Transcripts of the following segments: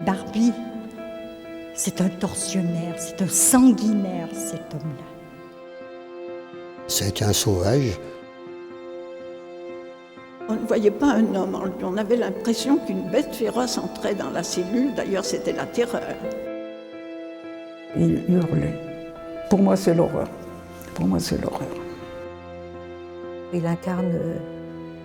Barbie, c'est un tortionnaire, c'est un sanguinaire, cet homme-là. C'est un sauvage. On ne voyait pas un homme, on avait l'impression qu'une bête féroce entrait dans la cellule, d'ailleurs c'était la terreur. Il hurlait. Pour moi, c'est l'horreur. Pour moi, c'est l'horreur. Il incarne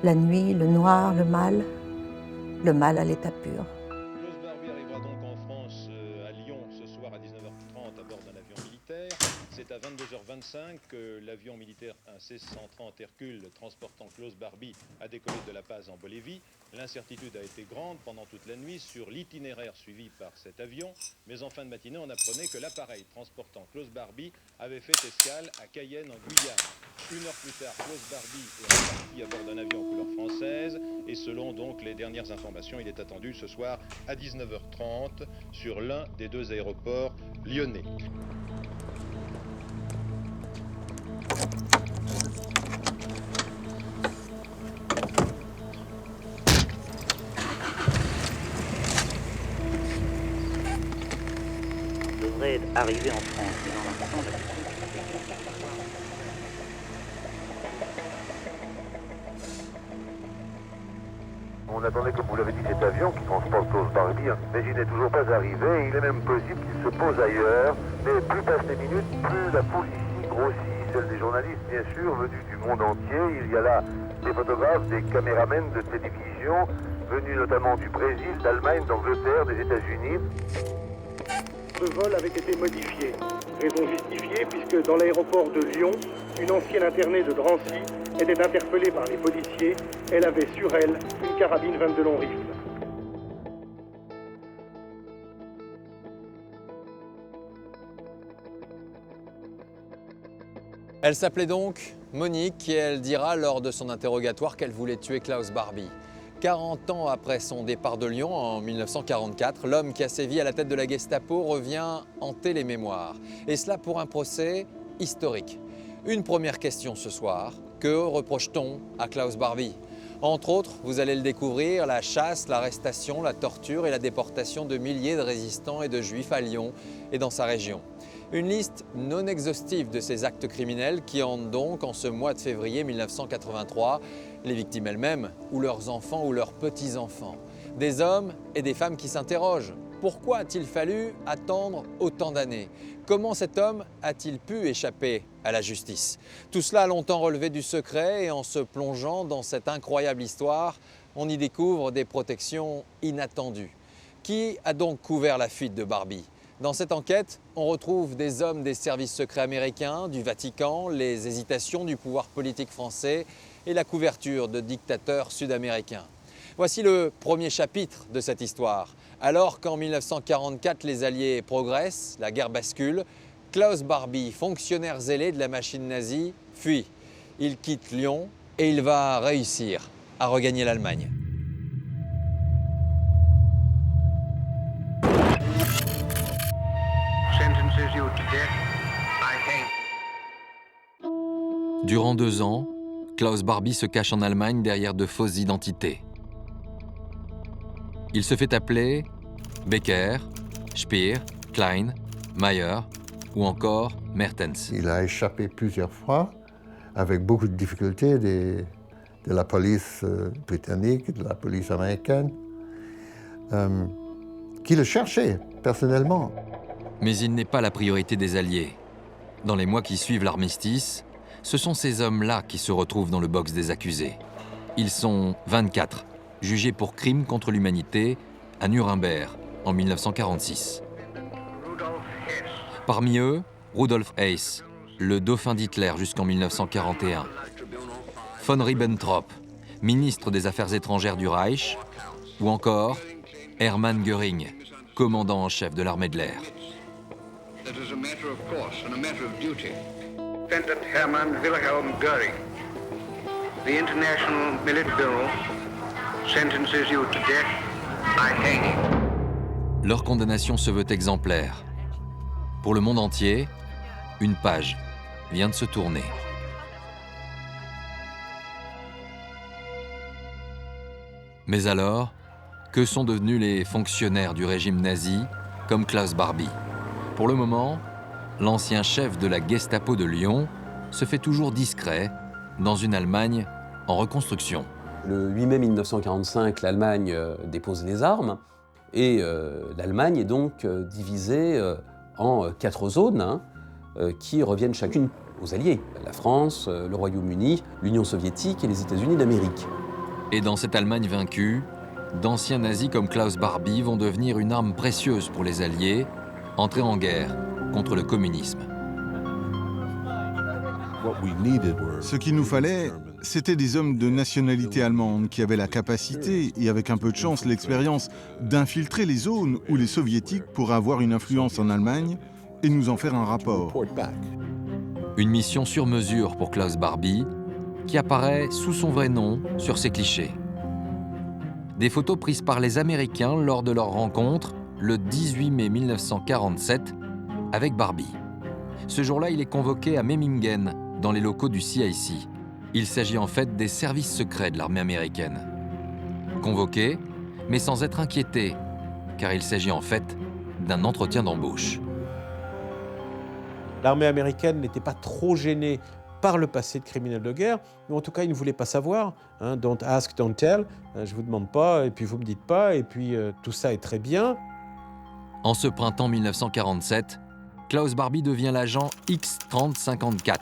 la nuit, le noir, le mal à l'état pur. Klaus Barbie arrivera donc en France, à Lyon, ce soir à 19h30 à bord d'un avion militaire. C'est à 22h25 que l'avion militaire, un C-130 Hercule transportant Klaus Barbie, a décollé de La Paz en Bolivie. L'incertitude a été grande pendant toute la nuit sur l'itinéraire suivi par cet avion, mais en fin de matinée, on apprenait que l'appareil transportant Klaus Barbie avait fait escale à Cayenne en Guyane. Une heure plus tard, Klaus Barbie est reparti à bord d'un avion en couleur française et selon donc les dernières informations, il est attendu ce soir à 19h30 sur l'un des deux aéroports lyonnais. Devrait arriver en France, mais dans l'instant, on attendait, comme vous l'avez dit, cet avion qui transporte Klaus Barbie, mais il n'est toujours pas arrivé. Il est même possible qu'il se pose ailleurs. Mais plus passent les minutes, plus la foule ici grossit, celle des journalistes, bien sûr, venus du monde entier. Il y a là des photographes, des caméramens de télévision, venus notamment du Brésil, d'Allemagne, d'Angleterre, des États-Unis. Ce vol avait été modifié. Raison justifiée puisque dans l'aéroport de Lyon, une ancienne internée de Drancy était interpellée par les policiers. Elle avait sur elle une carabine 22 long rifle. Elle s'appelait donc Monique et elle dira lors de son interrogatoire qu'elle voulait tuer Klaus Barbie. 40 ans après son départ de Lyon en 1944, l'homme qui a sévi à la tête de la Gestapo revient hanter les mémoires. Et cela pour un procès historique. Une première question ce soir, que reproche-t-on à Klaus Barbie? Entre autres, vous allez le découvrir, la chasse, l'arrestation, la torture et la déportation de milliers de résistants et de juifs à Lyon et dans sa région. Une liste non exhaustive de ces actes criminels qui hantent donc en ce mois de février 1983 les victimes elles-mêmes ou leurs enfants ou leurs petits-enfants. Des hommes et des femmes qui s'interrogent. Pourquoi a-t-il fallu attendre autant d'années? Comment cet homme a-t-il pu échapper à la justice? Tout cela a longtemps relevé du secret et en se plongeant dans cette incroyable histoire, on y découvre des protections inattendues. Qui a donc couvert la fuite de Barbie? Dans cette enquête, on retrouve des hommes des services secrets américains, du Vatican, les hésitations du pouvoir politique français et la couverture de dictateurs sud-américains. Voici le premier chapitre de cette histoire. Alors qu'en 1944, les Alliés progressent, la guerre bascule, Klaus Barbie, fonctionnaire zélé de la machine nazie, fuit. Il quitte Lyon et il va réussir à regagner l'Allemagne. Durant 2 ans, Klaus Barbie se cache en Allemagne derrière de fausses identités. Il se fait appeler Becker, Speer, Klein, Mayer ou encore Mertens. Il a échappé plusieurs fois, avec beaucoup de difficultés de la police britannique, de la police américaine, qui le cherchaient personnellement. Mais il n'est pas la priorité des Alliés. Dans les mois qui suivent l'armistice, ce sont ces hommes-là qui se retrouvent dans le box des accusés. Ils sont 24, jugés pour crimes contre l'humanité à Nuremberg en 1946. Parmi eux, Rudolf Hess, le dauphin d'Hitler jusqu'en 1941. Von Ribbentrop, ministre des Affaires étrangères du Reich, ou encore Hermann Göring, commandant en chef de l'armée de l'air. Defendant Hermann Wilhelm Göring, the International Military Bureau sentences you to death by hanging. Leur condamnation se veut exemplaire. Pour le monde entier, une page vient de se tourner. Mais alors, Que sont devenus les fonctionnaires du régime nazi, comme Klaus Barbie? Pour le moment, l'ancien chef de la Gestapo de Lyon se fait toujours discret dans une Allemagne en reconstruction. Le 8 mai 1945, l'Allemagne dépose les armes et l'Allemagne est donc divisée en 4 zones qui reviennent chacune aux Alliés. La France, le Royaume-Uni, l'Union soviétique et les États-Unis d'Amérique. Et dans cette Allemagne vaincue, d'anciens nazis comme Klaus Barbie vont devenir une arme précieuse pour les Alliés, entrer en guerre contre le communisme. Ce qu'il nous fallait, c'était des hommes de nationalité allemande qui avaient la capacité, et avec un peu de chance l'expérience, d'infiltrer les zones où les soviétiques pourraient avoir une influence en Allemagne et nous en faire un rapport. Une mission sur mesure pour Klaus Barbie, qui apparaît sous son vrai nom sur ses clichés. Des photos prises par les Américains lors de leur rencontre le 18 mai 1947 avec Barbie. Ce jour-là, il est convoqué à Memmingen, dans les locaux du CIC. Il s'agit en fait des services secrets de l'armée américaine. Convoqué, mais sans être inquiété, car il s'agit en fait d'un entretien d'embauche. L'armée américaine n'était pas trop gênée par le passé de criminel de guerre, mais en tout cas, ils ne voulaient pas savoir. Don't ask, don't tell. Je ne vous demande pas, et puis vous ne me dites pas, et puis tout ça est très bien. En ce printemps 1947, Klaus Barbie devient l'agent X3054.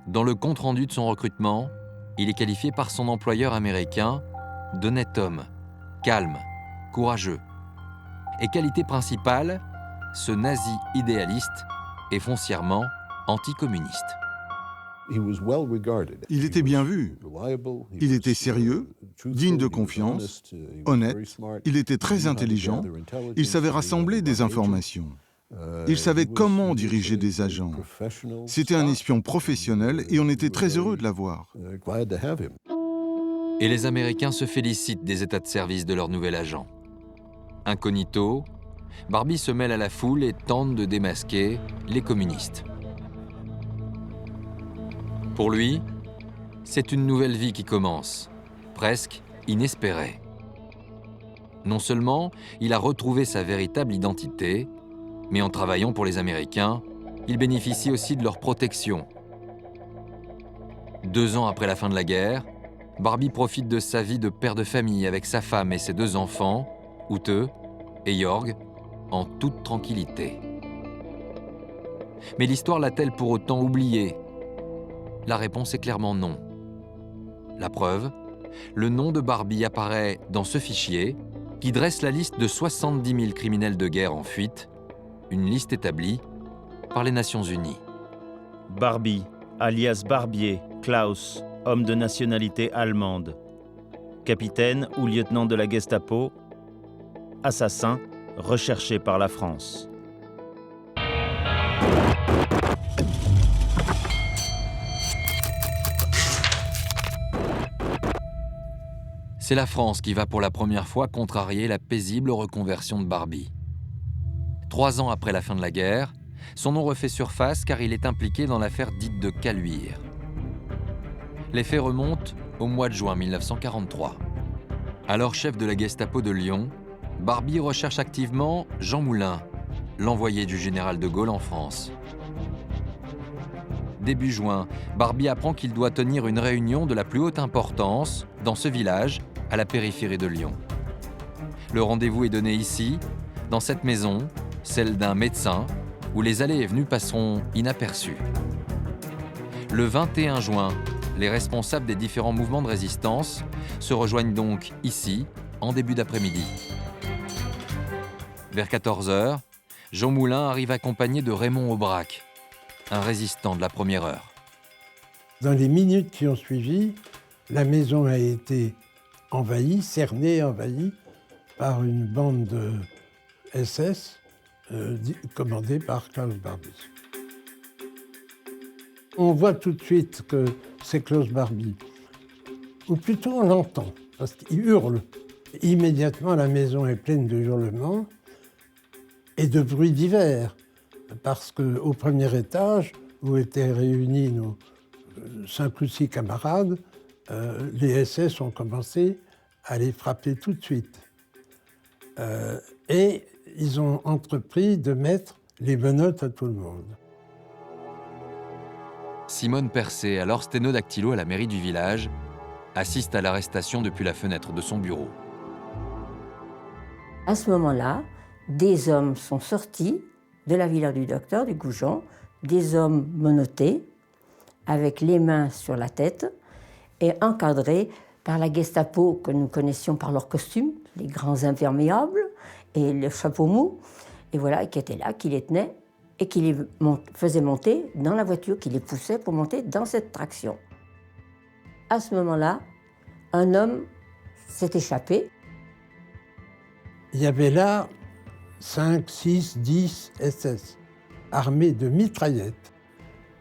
Dans le compte-rendu de son recrutement, il est qualifié par son employeur américain d'honnête homme, calme, courageux. Et qualité principale, ce nazi idéaliste est foncièrement anticommuniste. Il était bien vu. Il était sérieux, digne de confiance, honnête. Il était très intelligent. Il savait rassembler des informations. Il savait comment diriger des agents. C'était un espion professionnel et on était très heureux de l'avoir. Et les Américains se félicitent des états de service de leur nouvel agent. Incognito, Barbie se mêle à la foule et tente de démasquer les communistes. Pour lui, c'est une nouvelle vie qui commence, presque inespérée. Non seulement il a retrouvé sa véritable identité, mais en travaillant pour les Américains, il bénéficie aussi de leur protection. 2 ans après la fin de la guerre, Barbie profite de sa vie de père de famille avec sa femme et ses 2 enfants, Ute et Jörg, en toute tranquillité. Mais l'histoire l'a-t-elle pour autant oublié? La réponse est clairement non. La preuve, le nom de Barbie apparaît dans ce fichier qui dresse la liste de 70 000 criminels de guerre en fuite, une liste établie par les Nations Unies. Barbie, alias Barbier, Klaus, homme de nationalité allemande. Capitaine ou lieutenant de la Gestapo. Assassin, recherché par la France. C'est la France qui va pour la première fois contrarier la paisible reconversion de Barbie. 3 ans après la fin de la guerre, son nom refait surface car il est impliqué dans l'affaire dite de Caluire. Les faits remontent au mois de juin 1943. Alors chef de la Gestapo de Lyon, Barbie recherche activement Jean Moulin, l'envoyé du général de Gaulle en France. Début juin, Barbie apprend qu'il doit tenir une réunion de la plus haute importance dans ce village, à la périphérie de Lyon. Le rendez-vous est donné ici, dans cette maison, celle d'un médecin, où les allées et venues passeront inaperçues. Le 21 juin, les responsables des différents mouvements de résistance se rejoignent donc ici, en début d'après-midi. Vers 14h, Jean Moulin arrive accompagné de Raymond Aubrac, un résistant de la première heure. Dans les minutes qui ont suivi, la maison a été envahie, cernée, envahie par une bande de SS commandée par Klaus Barbie. On voit tout de suite que c'est Klaus Barbie. Ou plutôt on l'entend, parce qu'il hurle. Immédiatement, la maison est pleine de hurlements et de bruits divers. Parce qu'au premier étage, où étaient réunis nos 5 ou 6 camarades, les SS ont commencé à les frapper tout de suite. Et ils ont entrepris de mettre les menottes à tout le monde. Simone Percé, alors sténodactylo à la mairie du village, assiste à l'arrestation depuis la fenêtre de son bureau. À ce moment-là, des hommes sont sortis de la villa du docteur, du Goujon, des hommes menottés, avec les mains sur la tête, et encadrés par la Gestapo que nous connaissions par leurs costumes, les grands imperméables et le chapeau mou, et voilà, qui étaient là, qui les tenaient et qui les faisaient monter dans la voiture, qui les poussait pour monter dans cette traction. À ce moment-là, un homme s'est échappé. Il y avait là 5, 6, 10 SS, armés de mitraillettes.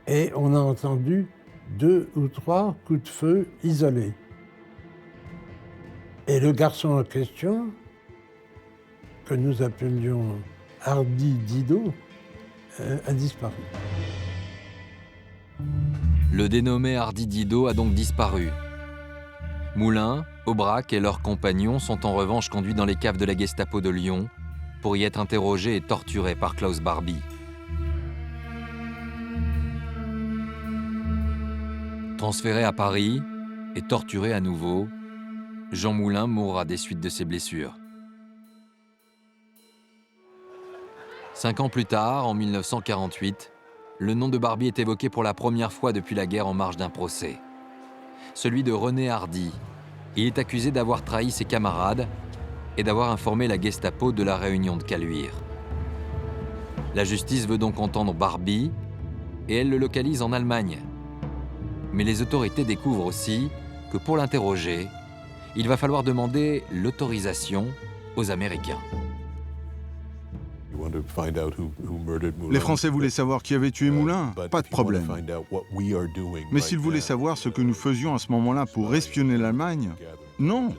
Et on a entendu 2 ou 3 coups de feu isolés. Et le garçon en question, que nous appelions Hardy Didot, a disparu. Le dénommé Hardy Didot a donc disparu. Moulin, Aubrac et leurs compagnons sont en revanche conduits dans les caves de la Gestapo de Lyon pour y être interrogés et torturés par Klaus Barbie. Transféré à Paris et torturé à nouveau, Jean Moulin mourra des suites de ses blessures. 5 ans plus tard, en 1948, le nom de Barbie est évoqué pour la première fois depuis la guerre en marge d'un procès. Celui de René Hardy. Il est accusé d'avoir trahi ses camarades et d'avoir informé la Gestapo de la réunion de Caluire. La justice veut donc entendre Barbie et elle le localise en Allemagne. Mais les autorités découvrent aussi que pour l'interroger, il va falloir demander l'autorisation aux Américains. Les Français voulaient savoir qui avait tué Moulin, pas de problème. Mais s'ils voulaient savoir ce que nous faisions à ce moment-là pour espionner l'Allemagne, non,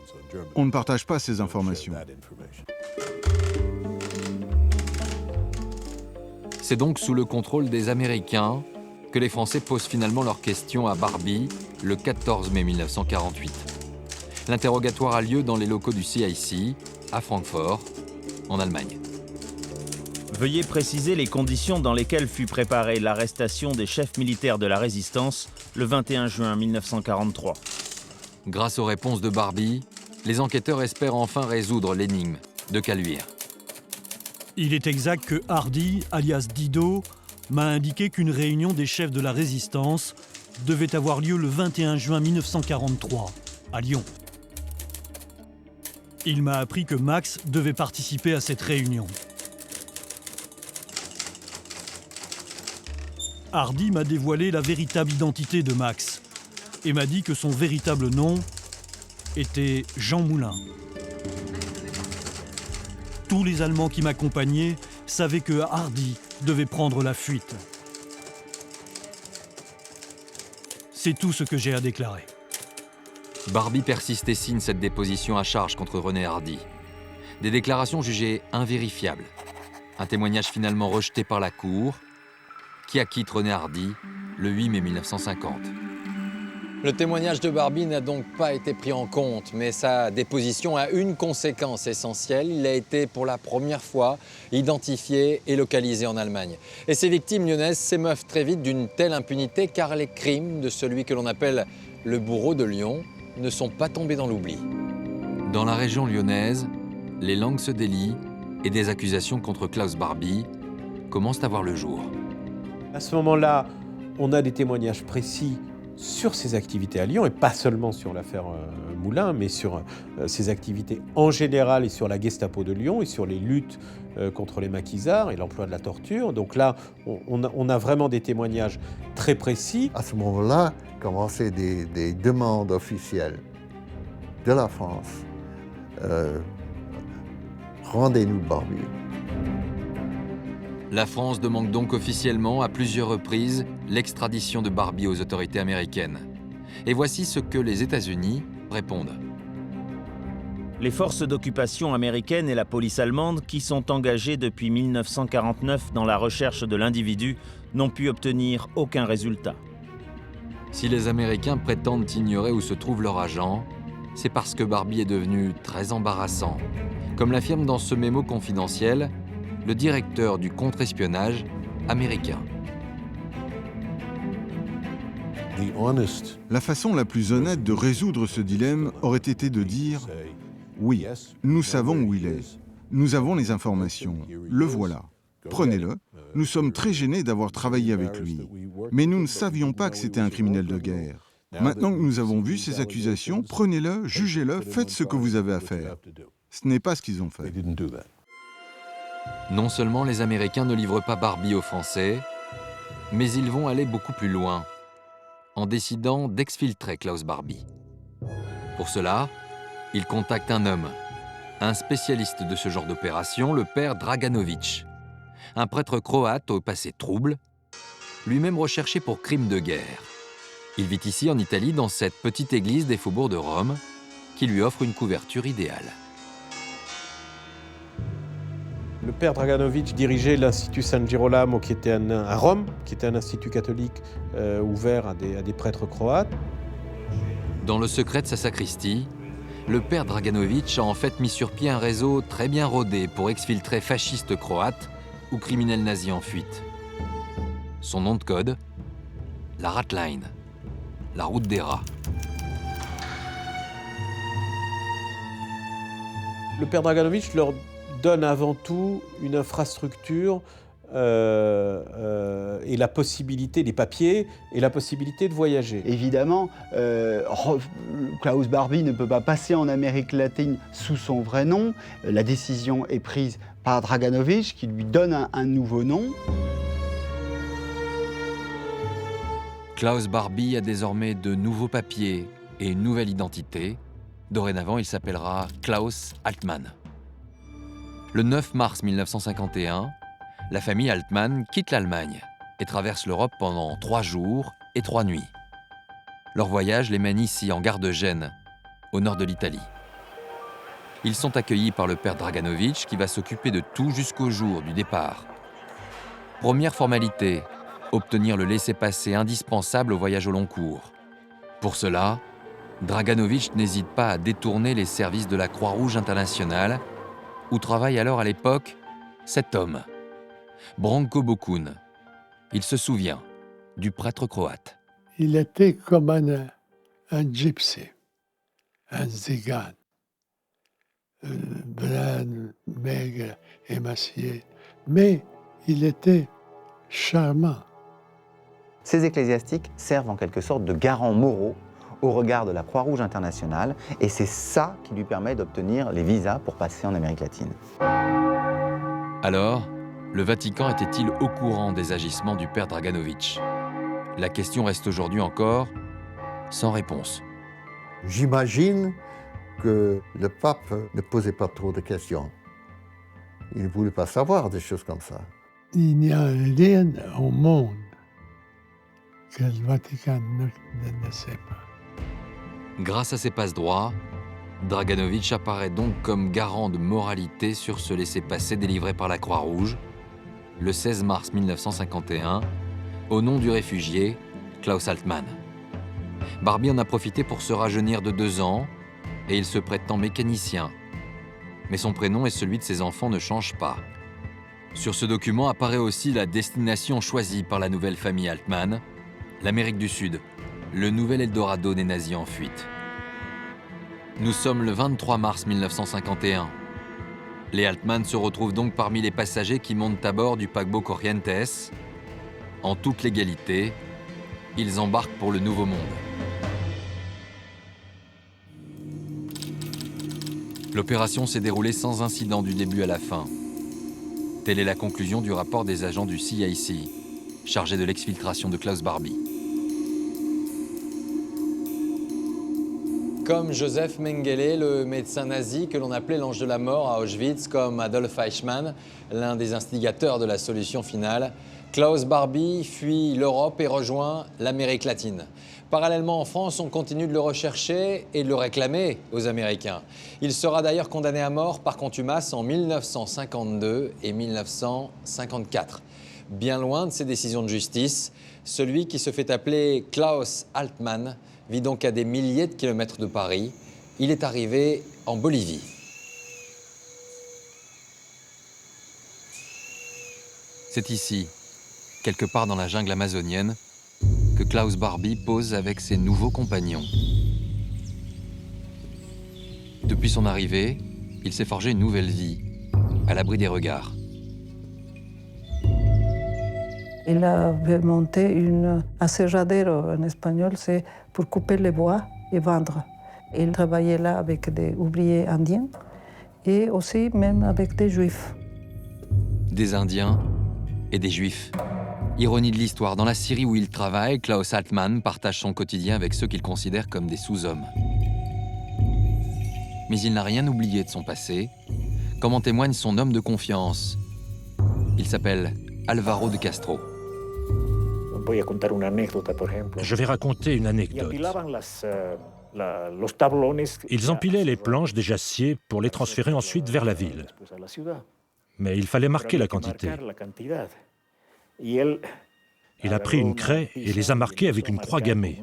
on ne partage pas ces informations. C'est donc sous le contrôle des Américains que les Français posent finalement leurs questions à Barbie le 14 mai 1948. L'interrogatoire a lieu dans les locaux du CIC, à Francfort, en Allemagne. Veuillez préciser les conditions dans lesquelles fut préparée l'arrestation des chefs militaires de la Résistance le 21 juin 1943. Grâce aux réponses de Barbie, les enquêteurs espèrent enfin résoudre l'énigme de Caluire. Il est exact que Hardy, alias Didot, m'a indiqué qu'une réunion des chefs de la Résistance devait avoir lieu le 21 juin 1943, à Lyon. Il m'a appris que Max devait participer à cette réunion. Hardy m'a dévoilé la véritable identité de Max et m'a dit que son véritable nom était Jean Moulin. Tous les Allemands qui m'accompagnaient savaient que Hardy devait prendre la fuite. C'est tout ce que j'ai à déclarer. Barbie persiste et signe cette déposition à charge contre René Hardy. Des déclarations jugées invérifiables. Un témoignage finalement rejeté par la Cour, qui acquitte René Hardy le 8 mai 1950. Le témoignage de Barbie n'a donc pas été pris en compte, mais sa déposition a une conséquence essentielle. Il a été pour la première fois identifié et localisé en Allemagne. Et ces victimes lyonnaises s'émeuvent très vite d'une telle impunité car les crimes de celui que l'on appelle le bourreau de Lyon ne sont pas tombés dans l'oubli. Dans la région lyonnaise, les langues se délient et des accusations contre Klaus Barbie commencent à voir le jour. À ce moment-là, on a des témoignages précis sur ses activités à Lyon, et pas seulement sur l'affaire Moulin, mais sur ses activités en général et sur la Gestapo de Lyon et sur les luttes contre les maquisards et l'emploi de la torture. Donc là, on a vraiment des témoignages très précis. À ce moment-là, commençaient des demandes officielles de la France. Rendez-nous Barbie. La France demande donc officiellement à plusieurs reprises l'extradition de Barbie aux autorités américaines. Et voici ce que les États-Unis répondent. Les forces d'occupation américaines et la police allemande, qui sont engagées depuis 1949 dans la recherche de l'individu, n'ont pu obtenir aucun résultat. Si les Américains prétendent ignorer où se trouve leur agent, c'est parce que Barbie est devenu très embarrassant, comme l'affirme dans ce mémo confidentiel le directeur du contre-espionnage américain. La façon la plus honnête de résoudre ce dilemme aurait été de dire « Oui, nous savons où il est. Nous avons les informations. Le voilà. Prenez-le. Nous sommes très gênés d'avoir travaillé avec lui. Mais nous ne savions pas que c'était un criminel de guerre. Maintenant que nous avons vu ces accusations, prenez-le, jugez-le, faites ce que vous avez à faire. » Ce n'est pas ce qu'ils ont fait. Non seulement les Américains ne livrent pas Barbie aux Français, mais ils vont aller beaucoup plus loin, en décidant d'exfiltrer Klaus Barbie. Pour cela, ils contactent un homme, un spécialiste de ce genre d'opération, le père Draganović, un prêtre croate au passé trouble, lui-même recherché pour crimes de guerre. Il vit ici en Italie, dans cette petite église des faubourgs de Rome, qui lui offre une couverture idéale. Le père Draganović dirigeait l'Institut San Girolamo qui était à Rome, qui était un institut catholique ouvert à des prêtres croates. Dans le secret de sa sacristie, le père Draganović a en fait mis sur pied un réseau très bien rodé pour exfiltrer fascistes croates ou criminels nazis en fuite. Son nom de code, la Ratline, la route des rats. Le père Draganović leur donne avant tout une infrastructure et la possibilité, des papiers et la possibilité de voyager. Évidemment, Klaus Barbie ne peut pas passer en Amérique latine sous son vrai nom. La décision est prise par Draganović qui lui donne un nouveau nom. Klaus Barbie a désormais de nouveaux papiers et une nouvelle identité. Dorénavant, il s'appellera Klaus Altmann. Le 9 mars 1951, la famille Altmann quitte l'Allemagne et traverse l'Europe pendant 3 jours et 3 nuits. Leur voyage les mène ici, en gare de Gênes, au nord de l'Italie. Ils sont accueillis par le père Draganović qui va s'occuper de tout jusqu'au jour du départ. Première formalité, obtenir le laissez-passer indispensable au voyage au long cours. Pour cela, Draganović n'hésite pas à détourner les services de la Croix-Rouge internationale, où travaille alors à l'époque cet homme, Branko Bokun. Il se souvient du prêtre croate. Il était comme un gypsy, un zigane, blanc, maigre, émacié, mais il était charmant. Ces ecclésiastiques servent en quelque sorte de garants moraux au regard de la Croix-Rouge internationale, et c'est ça qui lui permet d'obtenir les visas pour passer en Amérique latine. Alors, le Vatican était-il au courant des agissements du père Draganović? La question reste aujourd'hui encore sans réponse. J'imagine que le pape ne posait pas trop de questions. Il ne voulait pas savoir des choses comme ça. Il n'y a rien au monde que le Vatican ne sait pas. Grâce à ses passe-droits, Draganović apparaît donc comme garant de moralité sur ce laissez-passer délivré par la Croix-Rouge, le 16 mars 1951, au nom du réfugié Klaus Altmann. Barbie en a profité pour se rajeunir de 2 ans et il se prétend mécanicien. Mais son prénom et celui de ses enfants ne changent pas. Sur ce document apparaît aussi la destination choisie par la nouvelle famille Altmann, l'Amérique du Sud, le nouvel Eldorado des nazis en fuite. Nous sommes le 23 mars 1951. Les Altmann se retrouvent donc parmi les passagers qui montent à bord du paquebot Corrientes. En toute légalité, ils embarquent pour le Nouveau Monde. L'opération s'est déroulée sans incident du début à la fin. Telle est la conclusion du rapport des agents du CIC, chargés de l'exfiltration de Klaus Barbie. Comme Joseph Mengele, le médecin nazi que l'on appelait l'ange de la mort à Auschwitz, comme Adolf Eichmann, l'un des instigateurs de la solution finale, Klaus Barbie fuit l'Europe et rejoint l'Amérique latine. Parallèlement en France, on continue de le rechercher et de le réclamer aux Américains. Il sera d'ailleurs condamné à mort par contumace en 1952 et 1954. Bien loin de ces décisions de justice, celui qui se fait appeler Klaus Altmann vit donc à des milliers de kilomètres de Paris. il est arrivé en Bolivie. C'est ici, quelque part dans la jungle amazonienne, que Klaus Barbie pose avec ses nouveaux compagnons. Depuis son arrivée, il s'est forgé une nouvelle vie, à l'abri des regards. Il avait monté une aserradero en espagnol, c'est pour couper les bois et vendre. Il travaillait là avec des ouvriers indiens et aussi même avec des juifs. Des Indiens et des Juifs. Ironie de l'histoire, dans la Syrie où il travaille, Klaus Altmann partage son quotidien avec ceux qu'il considère comme des sous-hommes. Mais il n'a rien oublié de son passé, comme en témoigne son homme de confiance. Il s'appelle Alvaro de Castro. Je vais raconter une anecdote. Ils empilaient les planches des jassiers pour les transférer ensuite vers la ville. Mais il fallait marquer la quantité. Il a pris une craie et les a marquées avec une croix gammée.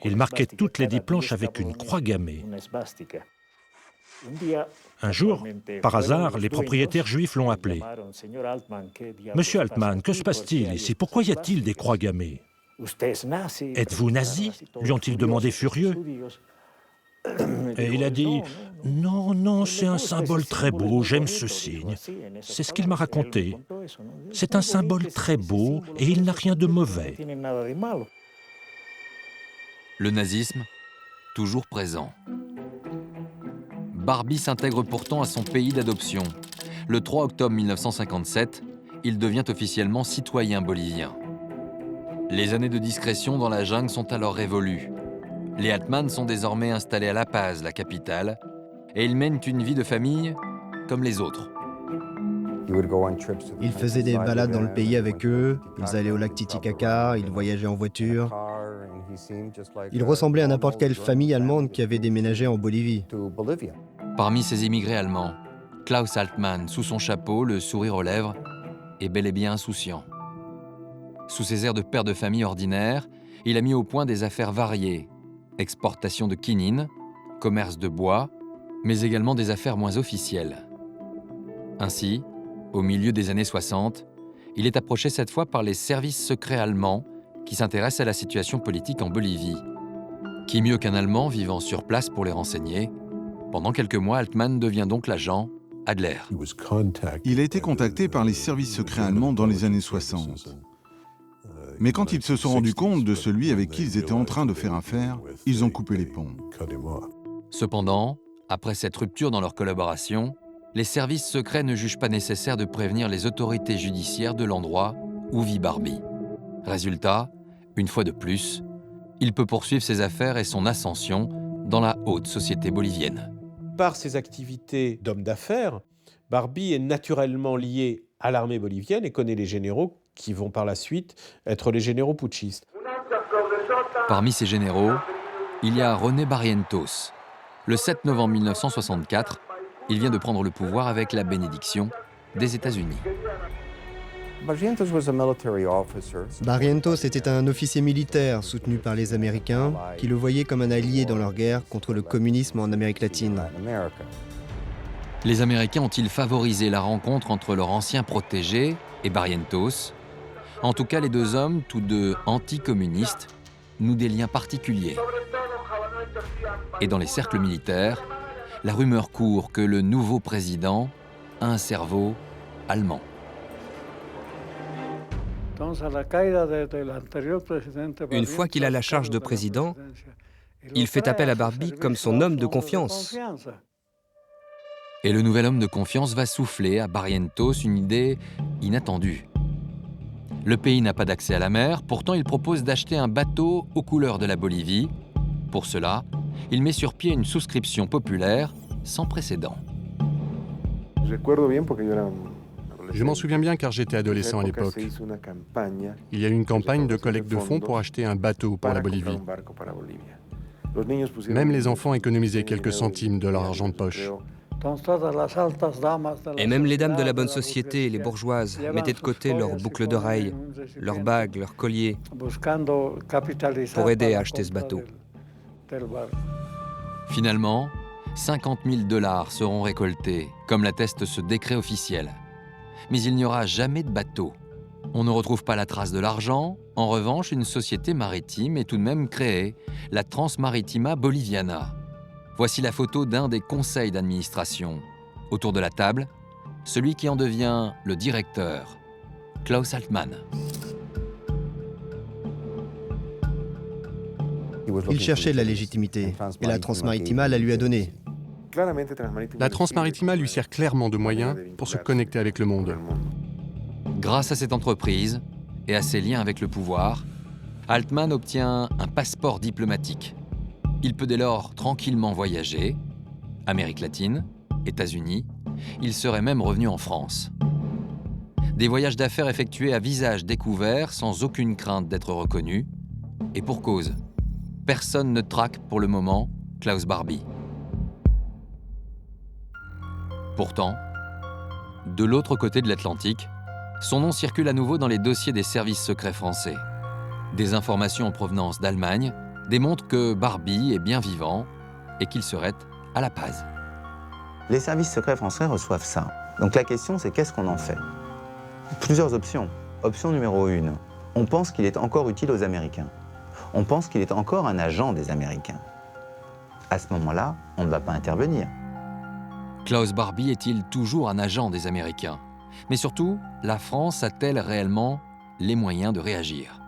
Il marquait toutes les 10 planches avec une croix gammée. Un jour, par hasard, les propriétaires juifs l'ont appelé. « Monsieur Altmann, que se passe-t-il ici? Pourquoi y a-t-il des croix gammées? Êtes-vous nazi ?» lui ont-ils demandé furieux. Et il a dit « Non, non, c'est un symbole très beau, j'aime ce signe. » C'est ce qu'il m'a raconté. C'est un symbole très beau et il n'a rien de mauvais. Le nazisme, toujours présent. Barbie s'intègre pourtant à son pays d'adoption. Le 3 octobre 1957, il devient officiellement citoyen bolivien. Les années de discrétion dans la jungle sont alors révolues. Les Altmann sont désormais installés à La Paz, la capitale, et ils mènent une vie de famille comme les autres. Ils faisaient des balades dans le pays avec eux, ils allaient au lac Titicaca, ils voyageaient en voiture. Ils ressemblaient à n'importe quelle famille allemande qui avait déménagé en Bolivie. Parmi ces immigrés allemands, Klaus Altmann, sous son chapeau, le sourire aux lèvres, est bel et bien insouciant. Sous ses airs de père de famille ordinaire, il a mis au point des affaires variées. Exportation de quinine, commerce de bois, mais également des affaires moins officielles. Ainsi, au milieu des années 60, il est approché cette fois par les services secrets allemands qui s'intéressent à la situation politique en Bolivie. Qui mieux qu'un Allemand vivant sur place pour les renseigner? Pendant quelques mois, Altmann devient donc l'agent Adler. Il a été contacté par les services secrets allemands dans les années 60. Mais quand ils se sont rendus compte de celui avec qui ils étaient en train de faire affaire, ils ont coupé les ponts. Cependant, après cette rupture dans leur collaboration, les services secrets ne jugent pas nécessaire de prévenir les autorités judiciaires de l'endroit où vit Barbie. Résultat, une fois de plus, il peut poursuivre ses affaires et son ascension dans la haute société bolivienne. Par ses activités d'homme d'affaires, Barbie est naturellement lié à l'armée bolivienne et connaît les généraux qui vont par la suite être les généraux putschistes. Parmi ces généraux, il y a René Barrientos. Le 7 novembre 1964, il vient de prendre le pouvoir avec la bénédiction des États-Unis. Barrientos était un officier militaire soutenu par les Américains qui le voyaient comme un allié dans leur guerre contre le communisme en Amérique latine. Les Américains ont-ils favorisé la rencontre entre leur ancien protégé et Barrientos? En tout cas, les deux hommes, tous deux anticommunistes, nouent des liens particuliers. Et dans les cercles militaires, la rumeur court que le nouveau président a un cerveau allemand. Une fois qu'il a la charge de président, il fait appel à Barbie comme son homme de confiance. Et le nouvel homme de confiance va souffler à Barrientos une idée inattendue. Le pays n'a pas d'accès à la mer, pourtant il propose d'acheter un bateau aux couleurs de la Bolivie. Pour cela, il met sur pied une souscription populaire sans précédent. Je m'en souviens bien car j'étais adolescent à l'époque. Il y a eu une campagne de collecte de fonds pour acheter un bateau pour la Bolivie. Même les enfants économisaient quelques centimes de leur argent de poche. Et même les dames de la bonne société, les bourgeoises, mettaient de côté leurs boucles d'oreilles, leurs bagues, leurs colliers, pour aider à acheter ce bateau. Finalement, 50 000 $ seront récoltés, comme l'atteste ce décret officiel. Mais il n'y aura jamais de bateau. On ne retrouve pas la trace de l'argent. En revanche, une société maritime est tout de même créée, la Transmaritima Boliviana. Voici la photo d'un des conseils d'administration. Autour de la table, celui qui en devient le directeur, Klaus Altmann. Il cherchait de la légitimité, et la Transmaritima la lui a donnée. La Transmaritima lui sert clairement de moyen pour se connecter avec le monde. Grâce à cette entreprise et à ses liens avec le pouvoir, Altmann obtient un passeport diplomatique. Il peut dès lors tranquillement voyager, Amérique latine, États-Unis, il serait même revenu en France. Des voyages d'affaires effectués à visage découvert sans aucune crainte d'être reconnu, et pour cause. Personne ne traque pour le moment Klaus Barbie. Pourtant, de l'autre côté de l'Atlantique, son nom circule à nouveau dans les dossiers des services secrets français. Des informations en provenance d'Allemagne démontrent que Barbie est bien vivant et qu'il serait à La Paz. Les services secrets français reçoivent ça. Donc la question, c'est qu'est-ce qu'on en fait? Plusieurs options. Option numéro 1, on pense qu'il est encore utile aux Américains. On pense qu'il est encore un agent des Américains. À ce moment-là, on ne va pas intervenir. Klaus Barbie est-il toujours un agent des Américains? Mais surtout, la France a-t-elle réellement les moyens de réagir?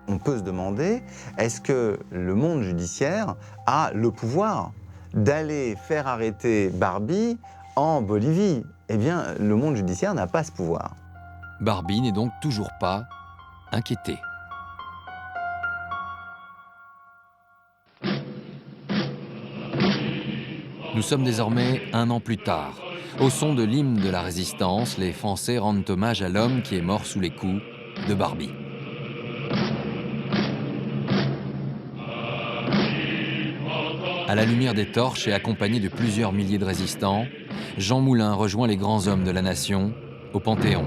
On peut se demander, est-ce que le monde judiciaire a le pouvoir d'aller faire arrêter Barbie en Bolivie? Eh bien, le monde judiciaire n'a pas ce pouvoir. Barbie n'est donc toujours pas inquiété. Nous sommes désormais 1 an plus tard. Au son de l'hymne de la résistance, les Français rendent hommage à l'homme qui est mort sous les coups de Barbie. À la lumière des torches et accompagné de plusieurs milliers de résistants, Jean Moulin rejoint les grands hommes de la nation au Panthéon.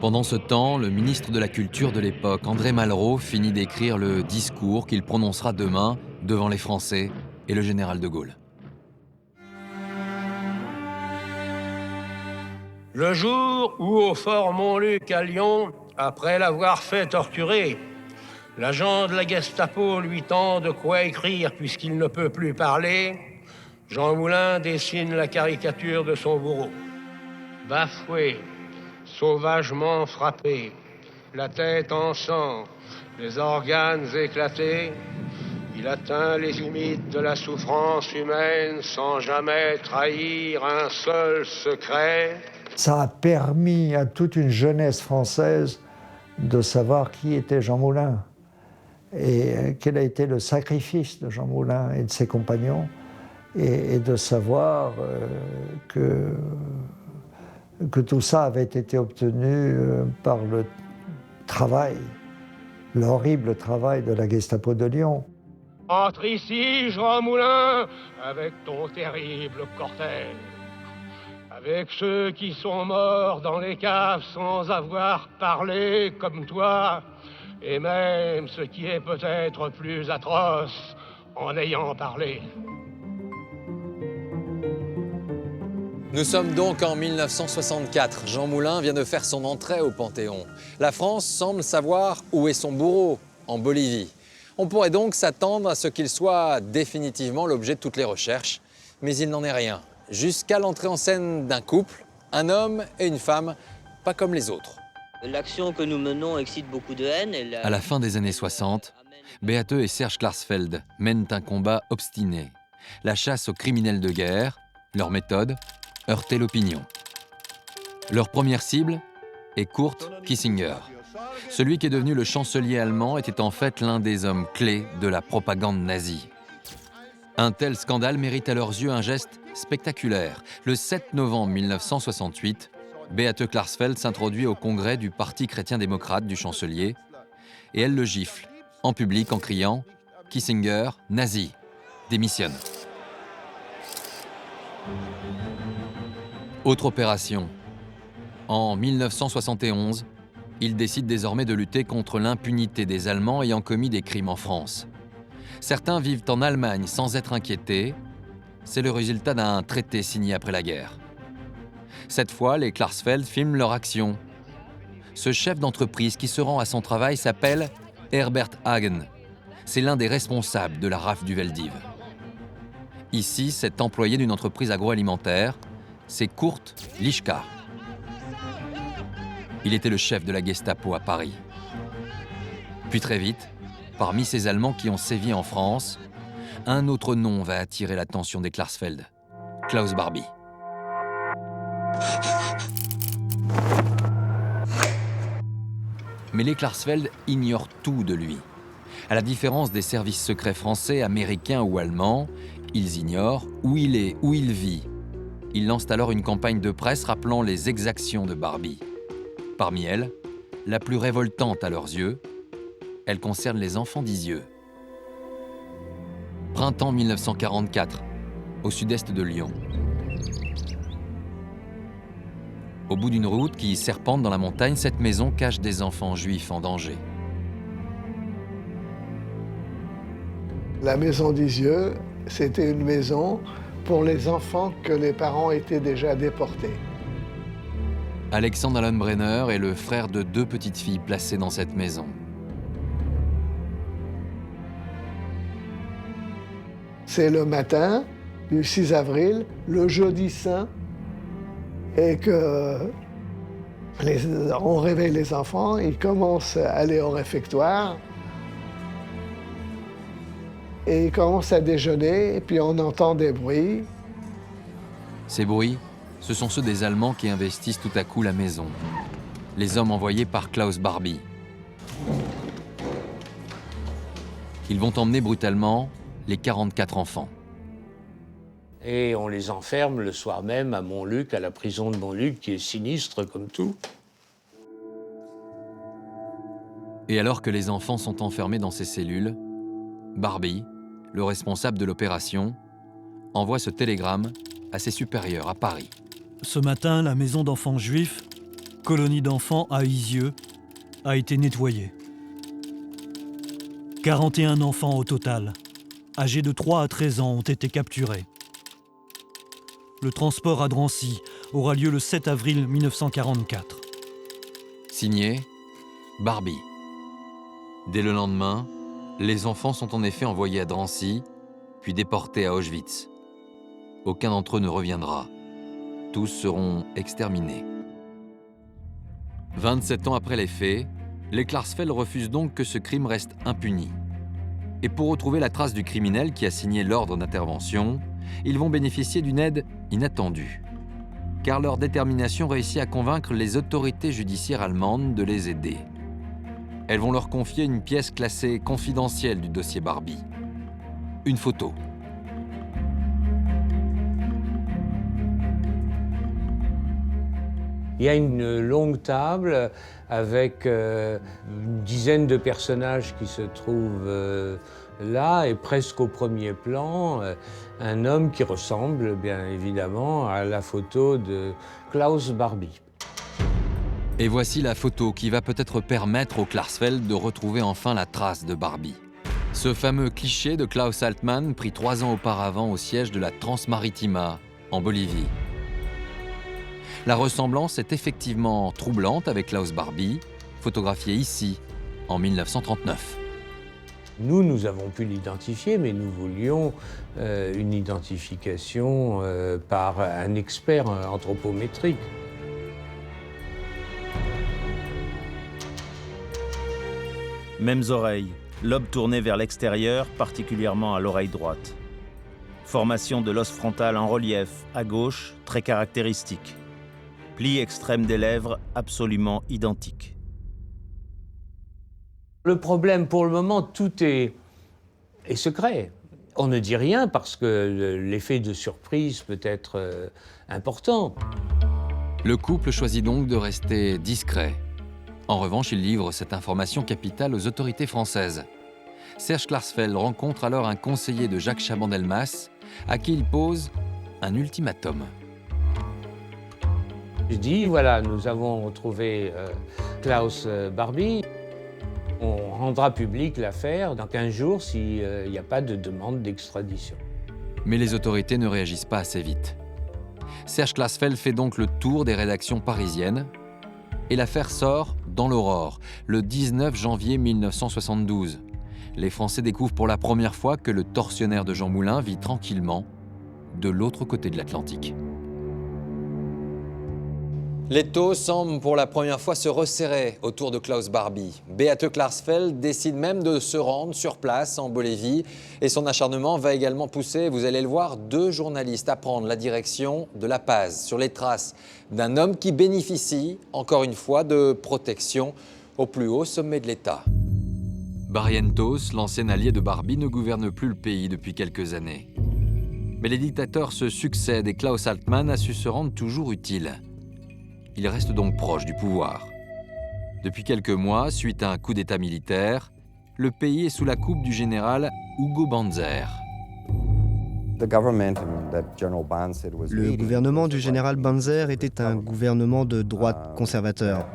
Pendant ce temps, le ministre de la Culture de l'époque, André Malraux, finit d'écrire le discours qu'il prononcera demain devant les Français et le général de Gaulle. Le jour où, au fort Montluc à Lyon, après l'avoir fait torturer, l'agent de la Gestapo lui tend de quoi écrire puisqu'il ne peut plus parler, Jean Moulin dessine la caricature de son bourreau. Bafoué, sauvagement frappé, la tête en sang, les organes éclatés, il atteint les limites de la souffrance humaine sans jamais trahir un seul secret. Ça a permis à toute une jeunesse française de savoir qui était Jean Moulin et quel a été le sacrifice de Jean Moulin et de ses compagnons et de savoir que tout ça avait été obtenu par le travail, l'horrible travail de la Gestapo de Lyon. Entre ici, Jean Moulin, avec ton terrible cortège, avec ceux qui sont morts dans les caves sans avoir parlé comme toi, et même ce qui est peut-être plus atroce, en ayant parlé. Nous sommes donc en 1964. Jean Moulin vient de faire son entrée au Panthéon. La France semble savoir où est son bourreau, en Bolivie. On pourrait donc s'attendre à ce qu'il soit définitivement l'objet de toutes les recherches, mais il n'en est rien. Jusqu'à l'entrée en scène d'un couple, un homme et une femme, pas comme les autres. L'action que nous menons excite beaucoup de haine. À la fin des années 60, Beate et Serge Klarsfeld mènent un combat obstiné. La chasse aux criminels de guerre, leur méthode, heurter l'opinion. Leur première cible est Kurt Kissinger. Celui qui est devenu le chancelier allemand était en fait l'un des hommes clés de la propagande nazie. Un tel scandale mérite à leurs yeux un geste spectaculaire. Le 7 novembre 1968, Beate Klarsfeld s'introduit au congrès du Parti chrétien-démocrate du chancelier et elle le gifle, en public en criant « Kissinger, nazi, démissionne ». Autre opération. En 1971, Il décide désormais de lutter contre l'impunité des Allemands ayant commis des crimes en France. Certains vivent en Allemagne sans être inquiétés. C'est le résultat d'un traité signé après la guerre. Cette fois, les Klarsfeld filment leur action. Ce chef d'entreprise qui se rend à son travail s'appelle Herbert Hagen. C'est l'un des responsables de la rafle du Veldiv. Ici, cet employé d'une entreprise agroalimentaire, c'est Kurt Lischka. Il était le chef de la Gestapo à Paris. Puis très vite, parmi ces Allemands qui ont sévi en France, un autre nom va attirer l'attention des Klarsfeld, Klaus Barbie. Mais les Klarsfeld ignorent tout de lui. À la différence des services secrets français, américains ou allemands, ils ignorent où il est, où il vit. Ils lancent alors une campagne de presse rappelant les exactions de Barbie. Parmi elles, la plus révoltante à leurs yeux, elle concerne les enfants d'Isieux. Printemps 1944, au sud-est de Lyon. Au bout d'une route qui serpente dans la montagne, cette maison cache des enfants juifs en danger. La maison d'Isieux, c'était une maison pour les enfants que les parents étaient déjà déportés. Alexandre Allenbrenner est le frère de 2 petites filles placées dans cette maison. C'est le matin du 6 avril, le jeudi saint, et on réveille les enfants, ils commencent à aller au réfectoire, et ils commencent à déjeuner, et puis on entend des bruits. Ces bruits, ce sont ceux des Allemands qui investissent tout à coup la maison. Les hommes envoyés par Klaus Barbie. Ils vont emmener brutalement les 44 enfants. Et on les enferme le soir même à Montluc, à la prison de Montluc, qui est sinistre comme tout. Et alors que les enfants sont enfermés dans ces cellules, Barbie, le responsable de l'opération, envoie ce télégramme à ses supérieurs à Paris. Ce matin, la maison d'enfants juifs, colonie d'enfants à Isieux, a été nettoyée. 41 enfants au total, âgés de 3 à 13 ans, ont été capturés. Le transport à Drancy aura lieu le 7 avril 1944. Signé Barbie. Dès le lendemain, les enfants sont en effet envoyés à Drancy, puis déportés à Auschwitz. Aucun d'entre eux ne reviendra. Tous seront exterminés. 27 ans après les faits, les Klarsfeld refusent donc que ce crime reste impuni. Et pour retrouver la trace du criminel qui a signé l'ordre d'intervention, ils vont bénéficier d'une aide inattendue. Car leur détermination réussit à convaincre les autorités judiciaires allemandes de les aider. Elles vont leur confier une pièce classée confidentielle du dossier Barbie. Une photo. Il y a une longue table avec une dizaine de personnages qui se trouvent là, et presque au premier plan, un homme qui ressemble bien évidemment à la photo de Klaus Barbie. Et voici la photo qui va peut-être permettre aux Klarsfeld de retrouver enfin la trace de Barbie. Ce fameux cliché de Klaus Altmann pris 3 ans auparavant au siège de la Transmaritima, en Bolivie. La ressemblance est effectivement troublante avec Klaus Barbie, photographié ici, en 1939. Nous avons pu l'identifier, mais nous voulions une identification par un expert anthropométrique. Mêmes oreilles, lobe tourné vers l'extérieur, particulièrement à l'oreille droite. Formation de l'os frontal en relief, à gauche, très caractéristique. Pli extrême des lèvres, absolument identique. Le problème, pour le moment, tout est secret. On ne dit rien parce que l'effet de surprise peut être important. Le couple choisit donc de rester discret. En revanche, il livre cette information capitale aux autorités françaises. Serge Klarsfeld rencontre alors un conseiller de Jacques Chaban-Delmas, à qui il pose un ultimatum. Je dis, voilà, nous avons retrouvé Klaus Barbie. On rendra publique l'affaire dans 15 jours s'il n'y a pas de demande d'extradition. Mais les autorités ne réagissent pas assez vite. Serge Klarsfeld fait donc le tour des rédactions parisiennes et l'affaire sort dans l'Aurore, le 19 janvier 1972. Les Français découvrent pour la première fois que le tortionnaire de Jean Moulin vit tranquillement de l'autre côté de l'Atlantique. L'étau semble pour la première fois se resserrer autour de Klaus Barbie. Beate Klarsfeld décide même de se rendre sur place en Bolivie et son acharnement va également pousser, vous allez le voir, 2 journalistes à prendre la direction de La Paz, sur les traces d'un homme qui bénéficie, encore une fois, de protection au plus haut sommet de l'État. Barrientos, l'ancien allié de Barbie, ne gouverne plus le pays depuis quelques années. Mais les dictateurs se succèdent et Klaus Altmann a su se rendre toujours utile. Il reste donc proche du pouvoir. Depuis quelques mois, suite à un coup d'État militaire, le pays est sous la coupe du général Hugo Banzer. Le gouvernement du général Banzer était un gouvernement de droite conservateur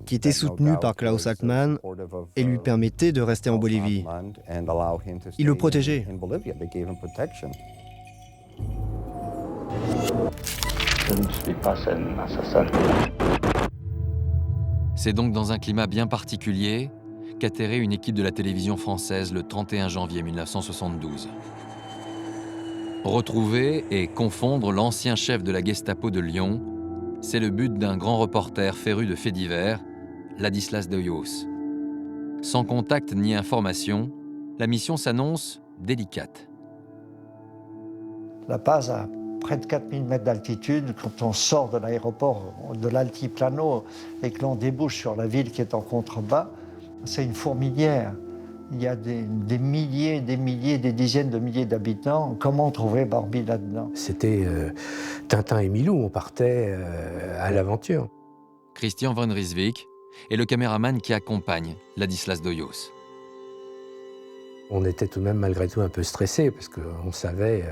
qui était soutenu par Klaus Altmann et lui permettait de rester en Bolivie. Il le protégeait. Je ne suis pas un assassin. C'est donc dans un climat bien particulier qu'atterrit une équipe de la télévision française le 31 janvier 1972. Retrouver et confondre l'ancien chef de la Gestapo de Lyon, c'est le but d'un grand reporter féru de faits divers, Ladislas de Hoyos. Sans contact ni information, la mission s'annonce délicate. La Paz a près de 4000 mètres d'altitude. Quand on sort de l'aéroport de l'altiplano et que l'on débouche sur la ville qui est en contrebas, c'est une fourmilière. Il y a des milliers, des dizaines de milliers d'habitants. Comment trouver Barbie là-dedans? C'était Tintin et Milou, on partait à l'aventure. Christian von Rijswijk est le caméraman qui accompagne Ladislas de Hoyos. On était tout de même malgré tout un peu stressés parce qu'on savait,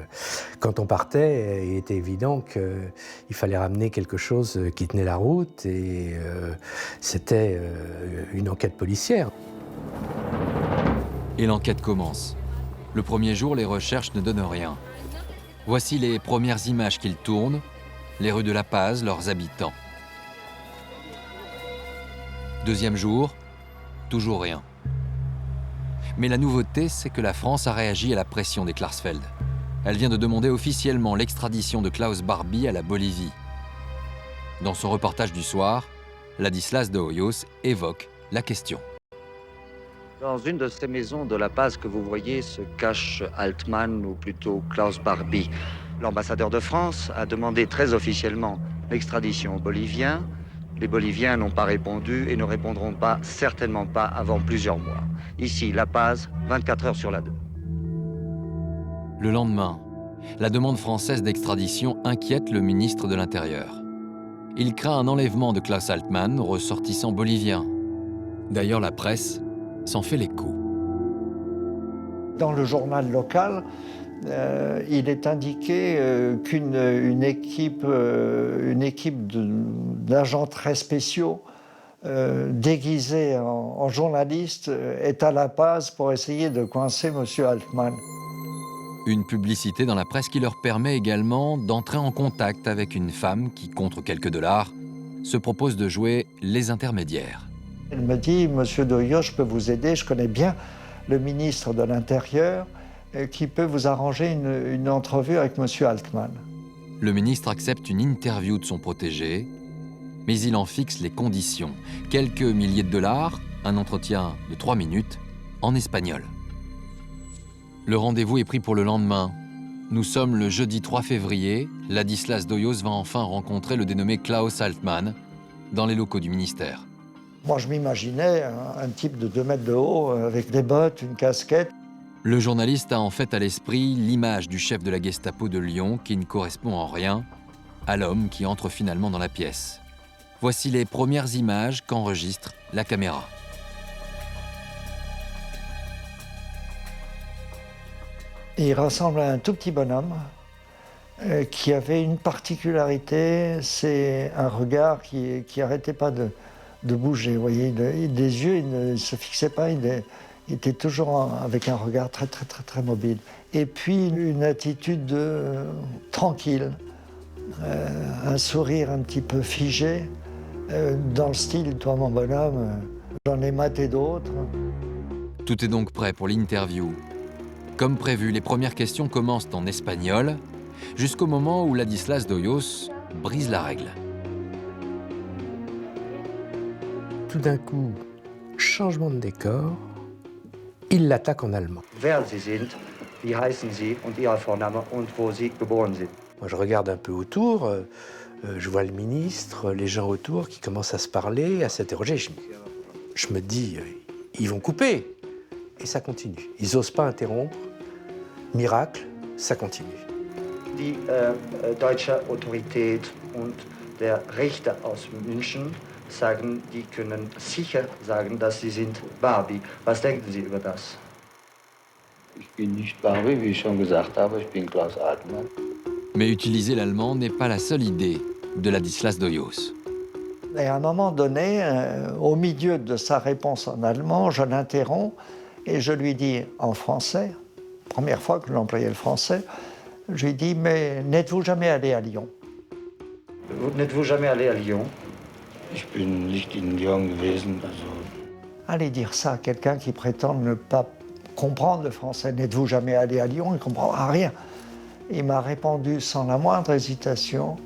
quand on partait, il était évident qu'il fallait ramener quelque chose qui tenait la route et c'était une enquête policière. Et l'enquête commence. Le premier jour, les recherches ne donnent rien. Voici les premières images qu'ils tournent, les rues de La Paz, leurs habitants. Deuxième jour, toujours rien. Mais la nouveauté, c'est que la France a réagi à la pression des Klarsfeld. Elle vient de demander officiellement l'extradition de Klaus Barbie à la Bolivie. Dans son reportage du soir, Ladislas de Hoyos évoque la question. Dans une de ces maisons de La Paz que vous voyez se cache Altmann, ou plutôt Klaus Barbie. L'ambassadeur de France a demandé très officiellement l'extradition aux Boliviens. Les Boliviens n'ont pas répondu et ne répondront pas, certainement pas, avant plusieurs mois. Ici, La Paz, 24 heures sur la 2. Le lendemain, la demande française d'extradition inquiète le ministre de l'Intérieur. Il craint un enlèvement de Klaus Altmann, ressortissant bolivien. D'ailleurs, la presse s'en fait l'écho. Dans le journal local, il est indiqué qu'une équipe d'agents très spéciaux déguisés en journalistes est à La Paz pour essayer de coincer M. Altmann. Une publicité dans la presse qui leur permet également d'entrer en contact avec une femme qui, contre quelques dollars, se propose de jouer les intermédiaires. Elle me dit, Monsieur de Hoyos, je peux vous aider, je connais bien le ministre de l'Intérieur qui peut vous arranger une entrevue avec Monsieur Altmann. Le ministre accepte une interview de son protégé, mais il en fixe les conditions. Quelques milliers de dollars, un entretien de 3 minutes, en espagnol. Le rendez-vous est pris pour le lendemain. Nous sommes le jeudi 3 février. Ladislas de Hoyos va enfin rencontrer le dénommé Klaus Altmann dans les locaux du ministère. Moi, je m'imaginais un type de 2 mètres de haut, avec des bottes, une casquette. Le journaliste a en fait à l'esprit l'image du chef de la Gestapo de Lyon qui ne correspond en rien à l'homme qui entre finalement dans la pièce. Voici les premières images qu'enregistre la caméra. Il ressemble à un tout petit bonhomme qui avait une particularité, c'est un regard qui n'arrêtait pas de bouger. Vous voyez, des yeux, il ne se fixait pas, il était toujours avec un regard très, très, très, très mobile. Et puis une attitude tranquille, un sourire un petit peu figé, dans le style « Toi, mon bonhomme, j'en ai maté d'autres ». Tout est donc prêt pour l'interview. Comme prévu, les premières questions commencent en espagnol, jusqu'au moment où Ladislas d'Hoyos brise la règle. Tout d'un coup, changement de décor, il l'attaque en allemand. Wer Sie sind, wie heißen Sie und Ihr Vorname und wo Sie geboren sind. Moi, je regarde un peu autour, je vois le ministre, les gens autour qui commencent à se parler, à s'interroger. Je me dis, ils vont couper. Et ça continue. Ils n'osent pas interrompre. Miracle, ça continue. Die deutsche Autorität und der Richter aus München sagen, die können sicher sagen, dass Sie sind Barbie. Was denken Sie über das? Ich bin nicht Barbie, wie ich schon gesagt habe, ich bin Klaus Altmann. Mais utiliser l'allemand n'est pas la seule idée de Ladislas d'Hoyos. Et à un moment donné, au milieu de sa réponse en allemand, je l'interromps et je lui dis en français, première fois que j'employais le français, je lui dis « Mais n'êtes-vous jamais allé à Lyon ?» N'êtes-vous jamais allé à Lyon? Ich bin nicht in Lyon gewesen, also. Allez dire ça à quelqu'un qui prétend ne pas comprendre le français. N'êtes-vous jamais allé à Lyon? Il ne comprendra rien. Il m'a répondu sans la moindre hésitation,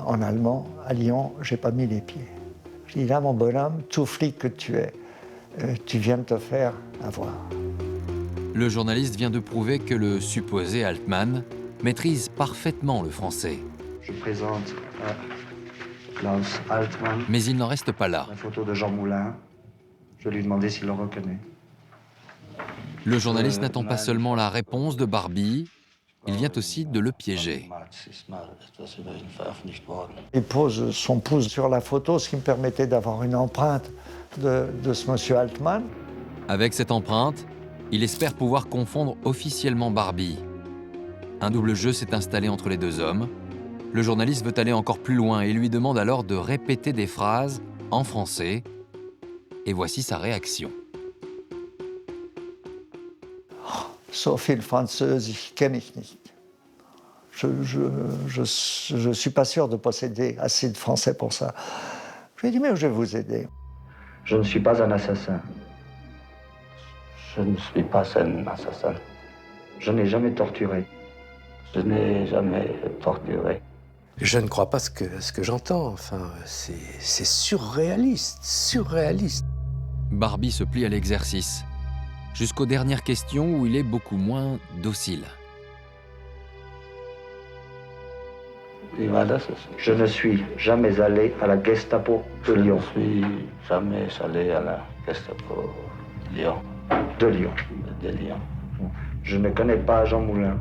en allemand, à Lyon, j'ai pas mis les pieds. Je dis là, mon bonhomme, tout flic que tu es, tu viens de te faire avoir. Le journaliste vient de prouver que le supposé Altmann maîtrise parfaitement le français. Je présente Klaus Altmann. Mais il n'en reste pas là. La photo de Jean Moulin. Je lui ai demandé s'il le reconnaît. Le journaliste n'attend pas seulement la réponse de Barbie, il vient aussi de le piéger. Il pose son pouce sur la photo, ce qui me permettait d'avoir une empreinte de ce monsieur Altmann. Avec cette empreinte, il espère pouvoir confondre officiellement Barbie. Un double jeu s'est installé entre les deux hommes. Le journaliste veut aller encore plus loin et lui demande alors de répéter des phrases en français. Et voici sa réaction. So viel Französisch kenne ich nicht. Je suis pas sûr de posséder assez de français pour ça. Je lui ai dit, mais je vais vous aider. Je ne suis pas un assassin. Je ne suis pas un assassin. Je n'ai jamais torturé. Je n'ai jamais torturé. Je ne crois pas ce que j'entends. Enfin, c'est surréaliste, surréaliste. Barbie se plie à l'exercice, jusqu'aux dernières questions où il est beaucoup moins docile. Je ne suis jamais allé à la Gestapo de Lyon. Je ne suis jamais allé à la Gestapo de Lyon. De Lyon. De Lyon. Je ne connais pas Jean Moulin.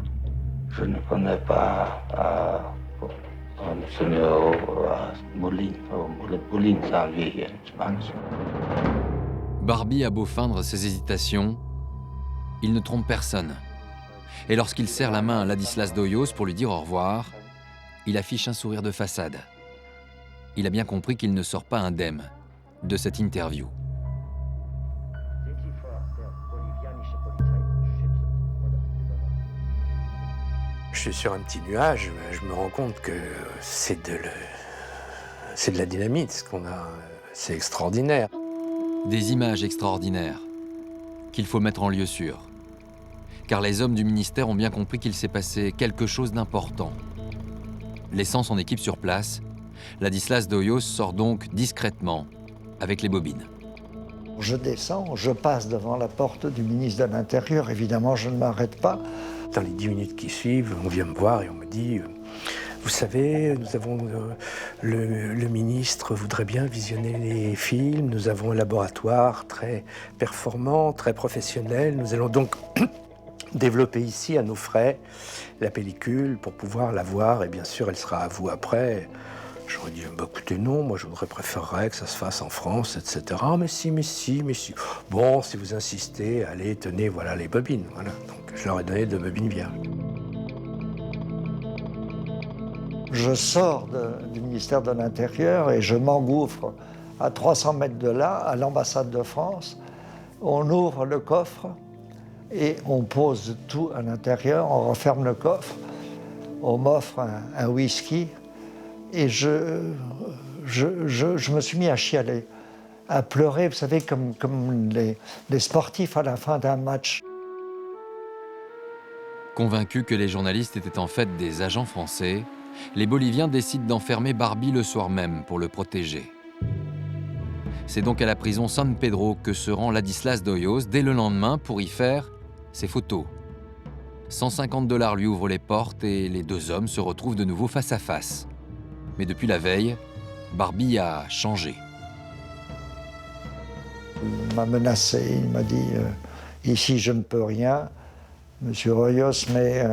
Je ne connais pas Monsieur Moulin. Moulin, c'est un vieux, je pense. Barbie a beau feindre ses hésitations, il ne trompe personne. Et lorsqu'il serre la main à Ladislas d'Hoyos pour lui dire au revoir, il affiche un sourire de façade. Il a bien compris qu'il ne sort pas indemne de cette interview. Je suis sur un petit nuage, je me rends compte que c'est de la dynamite, ce qu'on a. C'est extraordinaire. Des images extraordinaires qu'il faut mettre en lieu sûr. Car les hommes du ministère ont bien compris qu'il s'est passé quelque chose d'important. Laissant son équipe sur place, Ladislas d'Hoyos sort donc discrètement avec les bobines. Je descends, je passe devant la porte du ministre de l'Intérieur. Évidemment, je ne m'arrête pas. Dans les 10 minutes qui suivent, on vient me voir et on me dit « Vous savez, nous avons le ministre voudrait bien visionner les films. Nous avons un laboratoire très performant, très professionnel. Nous allons donc développer ici à nos frais la pellicule pour pouvoir la voir. Et bien sûr, elle sera à vous après. » J'aurais dit, bah, écoutez, non, moi je préférerais que ça se fasse en France, etc. Mais si. Bon, si vous insistez, allez, tenez, voilà les bobines. Voilà. Donc je leur ai donné 2 bobines vierges. Je sors du ministère de l'Intérieur et je m'engouffre à 300 mètres de là, à l'ambassade de France. On ouvre le coffre et on pose tout à l'intérieur, on referme le coffre, on m'offre un whisky et je me suis mis à chialer, à pleurer, vous savez, comme les sportifs à la fin d'un match. Convaincus que les journalistes étaient en fait des agents français, les Boliviens décident d'enfermer Barbie le soir même pour le protéger. C'est donc à la prison San Pedro que se rend Ladislas d'Hoyos dès le lendemain pour y faire ses photos. 150 $ lui ouvrent les portes et les deux hommes se retrouvent de nouveau face à face. Mais depuis la veille, Barbie a changé. Il m'a menacé, il m'a dit ici je ne peux rien, Monsieur Hoyos, mais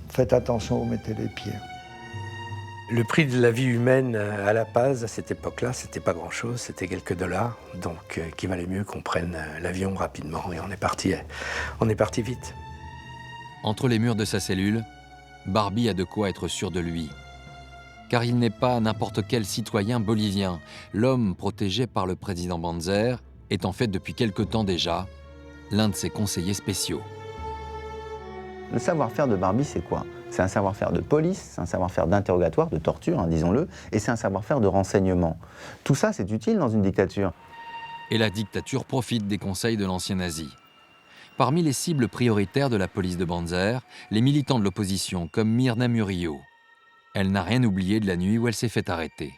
faites attention où vous mettez les pieds. Le prix de la vie humaine à La Paz, à cette époque-là, c'était pas grand-chose, c'était quelques dollars, donc qu'il valait mieux qu'on prenne l'avion rapidement et on est parti vite. Entre les murs de sa cellule, Barbie a de quoi être sûr de lui. Car il n'est pas n'importe quel citoyen bolivien. L'homme protégé par le président Banzer est en fait depuis quelque temps déjà l'un de ses conseillers spéciaux. Le savoir-faire de Barbie, c'est quoi? C'est un savoir-faire de police, c'est un savoir-faire d'interrogatoire, de torture, disons-le, et c'est un savoir-faire de renseignement. Tout ça, c'est utile dans une dictature. Et la dictature profite des conseils de l'ancien nazi. Parmi les cibles prioritaires de la police de Banzer, les militants de l'opposition comme Mirna Murillo. Elle n'a rien oublié de la nuit où elle s'est fait arrêter.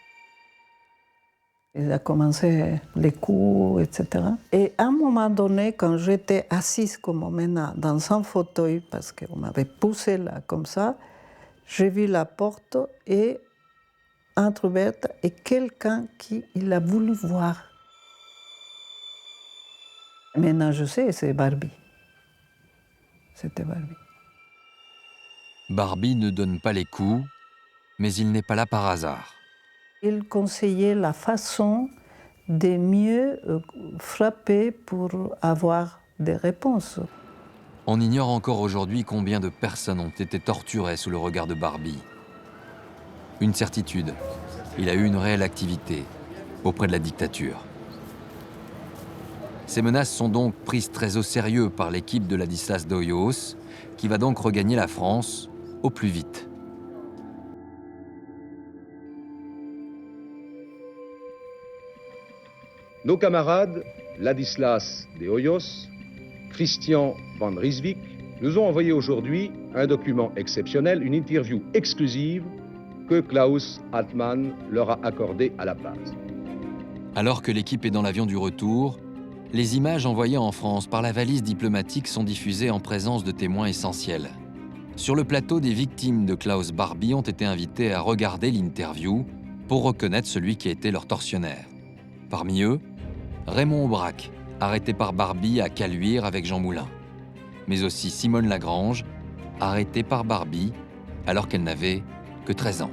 Il a commencé les coups, etc. Et à un moment donné, quand j'étais assise comme maintenant dans un fauteuil, parce qu'on m'avait poussé là comme ça, j'ai vu la porte entrouverte et quelqu'un qui il a voulu voir. Maintenant je sais, c'est Barbie. C'était Barbie. Barbie ne donne pas les coups, mais il n'est pas là par hasard. Il conseillait la façon de mieux frapper pour avoir des réponses. On ignore encore aujourd'hui combien de personnes ont été torturées sous le regard de Barbie. Une certitude, il a eu une réelle activité auprès de la dictature. Ces menaces sont donc prises très au sérieux par l'équipe de Ladislas d'Hoyos, qui va donc regagner la France au plus vite. Nos camarades Ladislas de Hoyos, Christian van Rijswijk, nous ont envoyé aujourd'hui un document exceptionnel, une interview exclusive que Klaus Altmann leur a accordée à La Paz. Alors que l'équipe est dans l'avion du retour, les images envoyées en France par la valise diplomatique sont diffusées en présence de témoins essentiels. Sur le plateau, des victimes de Klaus Barbie ont été invitées à regarder l'interview pour reconnaître celui qui était leur tortionnaire. Parmi eux, Raymond Aubrac, arrêté par Barbie à Caluire avec Jean Moulin. Mais aussi Simone Lagrange, arrêtée par Barbie alors qu'elle n'avait que 13 ans.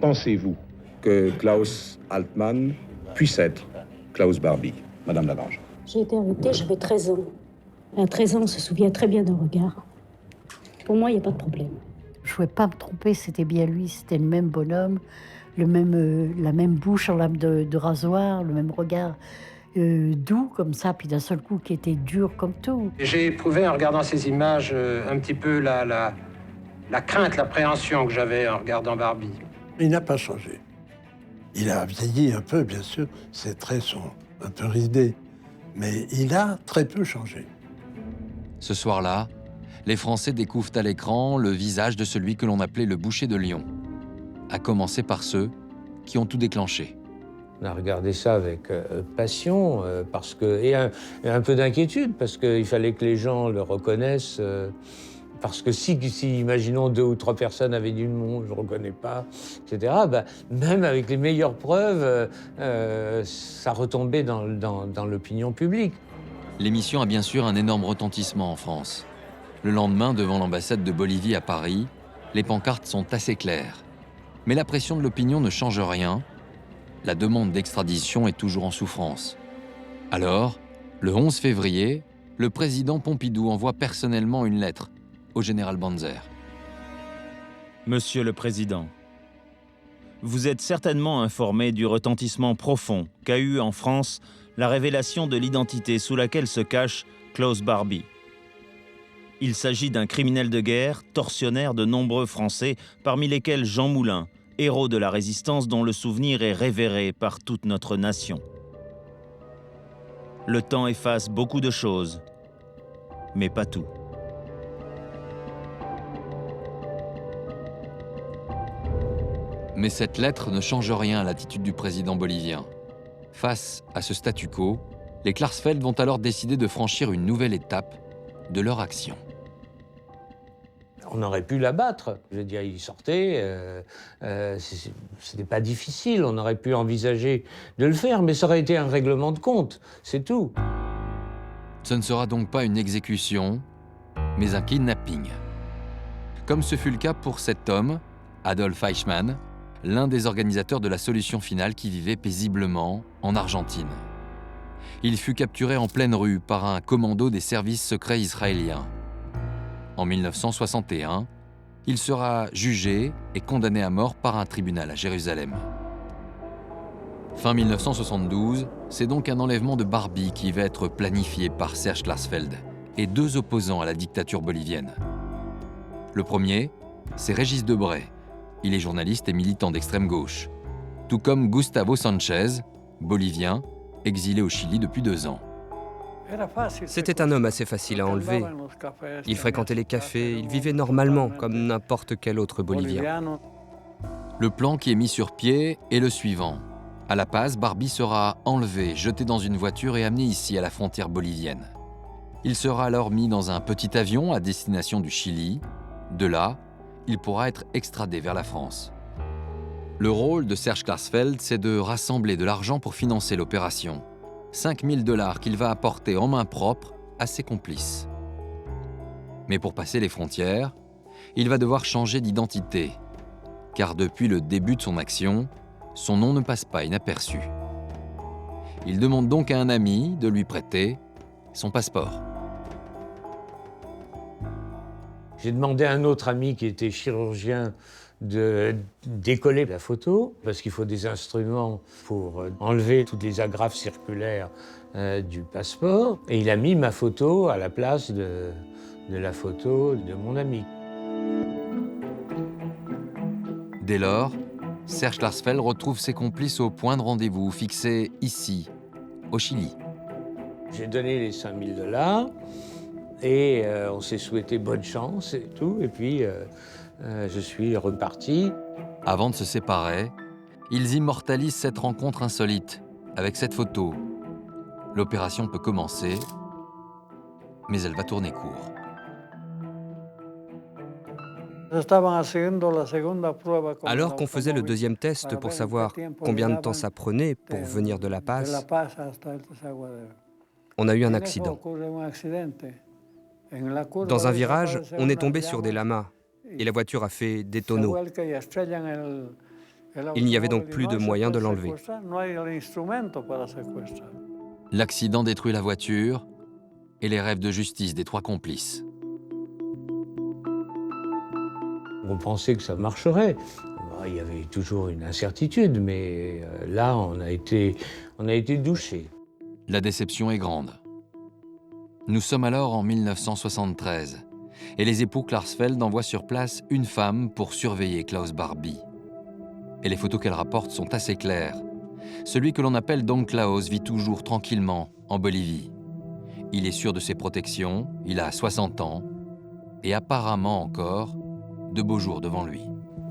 Pensez-vous que Klaus Altmann puisse être Klaus Barbie, Madame Lagrange? J'ai été invitée, j'avais 13 ans. À 13 ans, on se souvient très bien d'un regard. Pour moi, il n'y a pas de problème. Je ne pouvais pas me tromper, c'était bien lui, c'était le même bonhomme, la même bouche en lame de rasoir, le même regard doux comme ça, puis d'un seul coup qui était dur comme tout. J'ai éprouvé en regardant ces images un petit peu la crainte, l'appréhension que j'avais en regardant Barbie. Il n'a pas changé. Il a vieilli un peu, bien sûr, ses traits sont un peu ridés, mais il a très peu changé. Ce soir-là, les Français découvrent à l'écran le visage de celui que l'on appelait le boucher de Lyon, à commencer par ceux qui ont tout déclenché. On a regardé ça avec passion et un peu d'inquiétude, parce qu'il fallait que les gens le reconnaissent. Parce que si, imaginons, 2 ou 3 personnes avaient dit non, je ne reconnais pas, etc., même avec les meilleures preuves, ça retombait dans l'opinion publique. L'émission a bien sûr un énorme retentissement en France. Le lendemain, devant l'ambassade de Bolivie à Paris, les pancartes sont assez claires. Mais la pression de l'opinion ne change rien. La demande d'extradition est toujours en souffrance. Alors, le 11 février, le président Pompidou envoie personnellement une lettre au général Banzer. Monsieur le Président, vous êtes certainement informé du retentissement profond qu'a eu en France la révélation de l'identité sous laquelle se cache Klaus Barbie. Il s'agit d'un criminel de guerre, tortionnaire de nombreux Français, parmi lesquels Jean Moulin, héros de la Résistance dont le souvenir est révéré par toute notre nation. Le temps efface beaucoup de choses, mais pas tout. Mais cette lettre ne change rien à l'attitude du président bolivien. Face à ce statu quo, les Klarsfeld vont alors décider de franchir une nouvelle étape de leur action. On aurait pu l'abattre. Je veux dire, il sortait, c'était pas difficile, on aurait pu envisager de le faire, mais ça aurait été un règlement de compte, c'est tout. Ce ne sera donc pas une exécution, mais un kidnapping. Comme ce fut le cas pour cet homme, Adolf Eichmann, l'un des organisateurs de la solution finale qui vivait paisiblement en Argentine. Il fut capturé en pleine rue par un commando des services secrets israéliens. En 1961, il sera jugé et condamné à mort par un tribunal à Jérusalem. Fin 1972, c'est donc un enlèvement de Barbie qui va être planifié par Serge Klarsfeld et deux opposants à la dictature bolivienne. Le premier, c'est Régis Debray. Il est journaliste et militant d'extrême gauche. Tout comme Gustavo Sanchez, bolivien, exilé au Chili depuis 2 ans. C'était un homme assez facile à enlever. Il fréquentait les cafés, il vivait normalement, comme n'importe quel autre Bolivien. Le plan qui est mis sur pied est le suivant. À La Paz, Barbie sera enlevé, jeté dans une voiture et amené ici à la frontière bolivienne. Il sera alors mis dans un petit avion à destination du Chili. De là, il pourra être extradé vers la France. Le rôle de Serge Klarsfeld, c'est de rassembler de l'argent pour financer l'opération. 5 000 $ qu'il va apporter en main propre à ses complices. Mais pour passer les frontières, il va devoir changer d'identité, car depuis le début de son action, son nom ne passe pas inaperçu. Il demande donc à un ami de lui prêter son passeport. J'ai demandé à un autre ami qui était chirurgien de décoller la photo, parce qu'il faut des instruments pour enlever toutes les agrafes circulaires du passeport. Et il a mis ma photo à la place de la photo de mon ami. Dès lors, Serge Klarsfeld retrouve ses complices au point de rendez-vous fixé ici, au Chili. J'ai donné les 5 000 $ et on s'est souhaité bonne chance et tout. Et puis, je suis reparti. Avant de se séparer, ils immortalisent cette rencontre insolite avec cette photo. L'opération peut commencer, mais elle va tourner court. Alors qu'on faisait le deuxième test pour savoir combien de temps ça prenait pour venir de La Paz, on a eu un accident. Dans un virage, on est tombé sur des lamas et la voiture a fait des tonneaux. Il n'y avait donc plus de moyen de l'enlever. L'accident détruit la voiture et les rêves de justice des 3 complices. On pensait que ça marcherait. Il y avait toujours une incertitude, mais là, on a été douchés. La déception est grande. Nous sommes alors en 1973 et les époux Klarsfeld envoient sur place une femme pour surveiller Klaus Barbie. Et les photos qu'elle rapporte sont assez claires. Celui que l'on appelle Don Klaus vit toujours tranquillement en Bolivie. Il est sûr de ses protections, il a 60 ans et apparemment encore de beaux jours devant lui.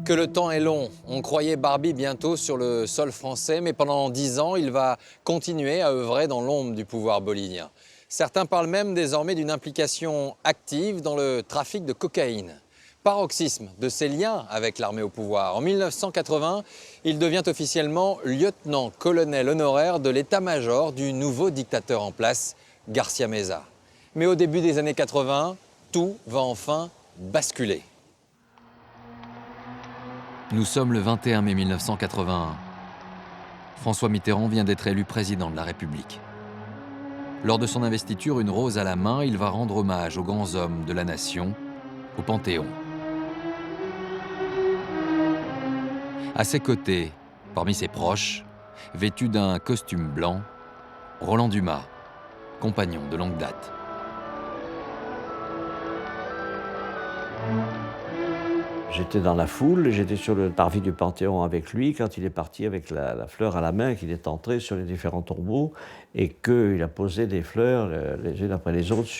Que le temps est long. On croyait Barbie bientôt sur le sol français, mais pendant 10 ans, il va continuer à œuvrer dans l'ombre du pouvoir bolivien. Certains parlent même désormais d'une implication active dans le trafic de cocaïne. Paroxysme de ses liens avec l'armée au pouvoir. En 1980, il devient officiellement lieutenant-colonel honoraire de l'état-major du nouveau dictateur en place, Garcia Meza. Mais au début des années 80, tout va enfin basculer. Nous sommes le 21 mai 1981. François Mitterrand vient d'être élu président de la République. Lors de son investiture, une rose à la main, il va rendre hommage aux grands hommes de la nation, au Panthéon. À ses côtés, parmi ses proches, vêtu d'un costume blanc, Roland Dumas, compagnon de longue date. J'étais dans la foule, j'étais sur le parvis du Panthéon avec lui quand il est parti avec la fleur à la main, qu'il est entré sur les différents tombeaux et qu'il a posé des fleurs les unes après les autres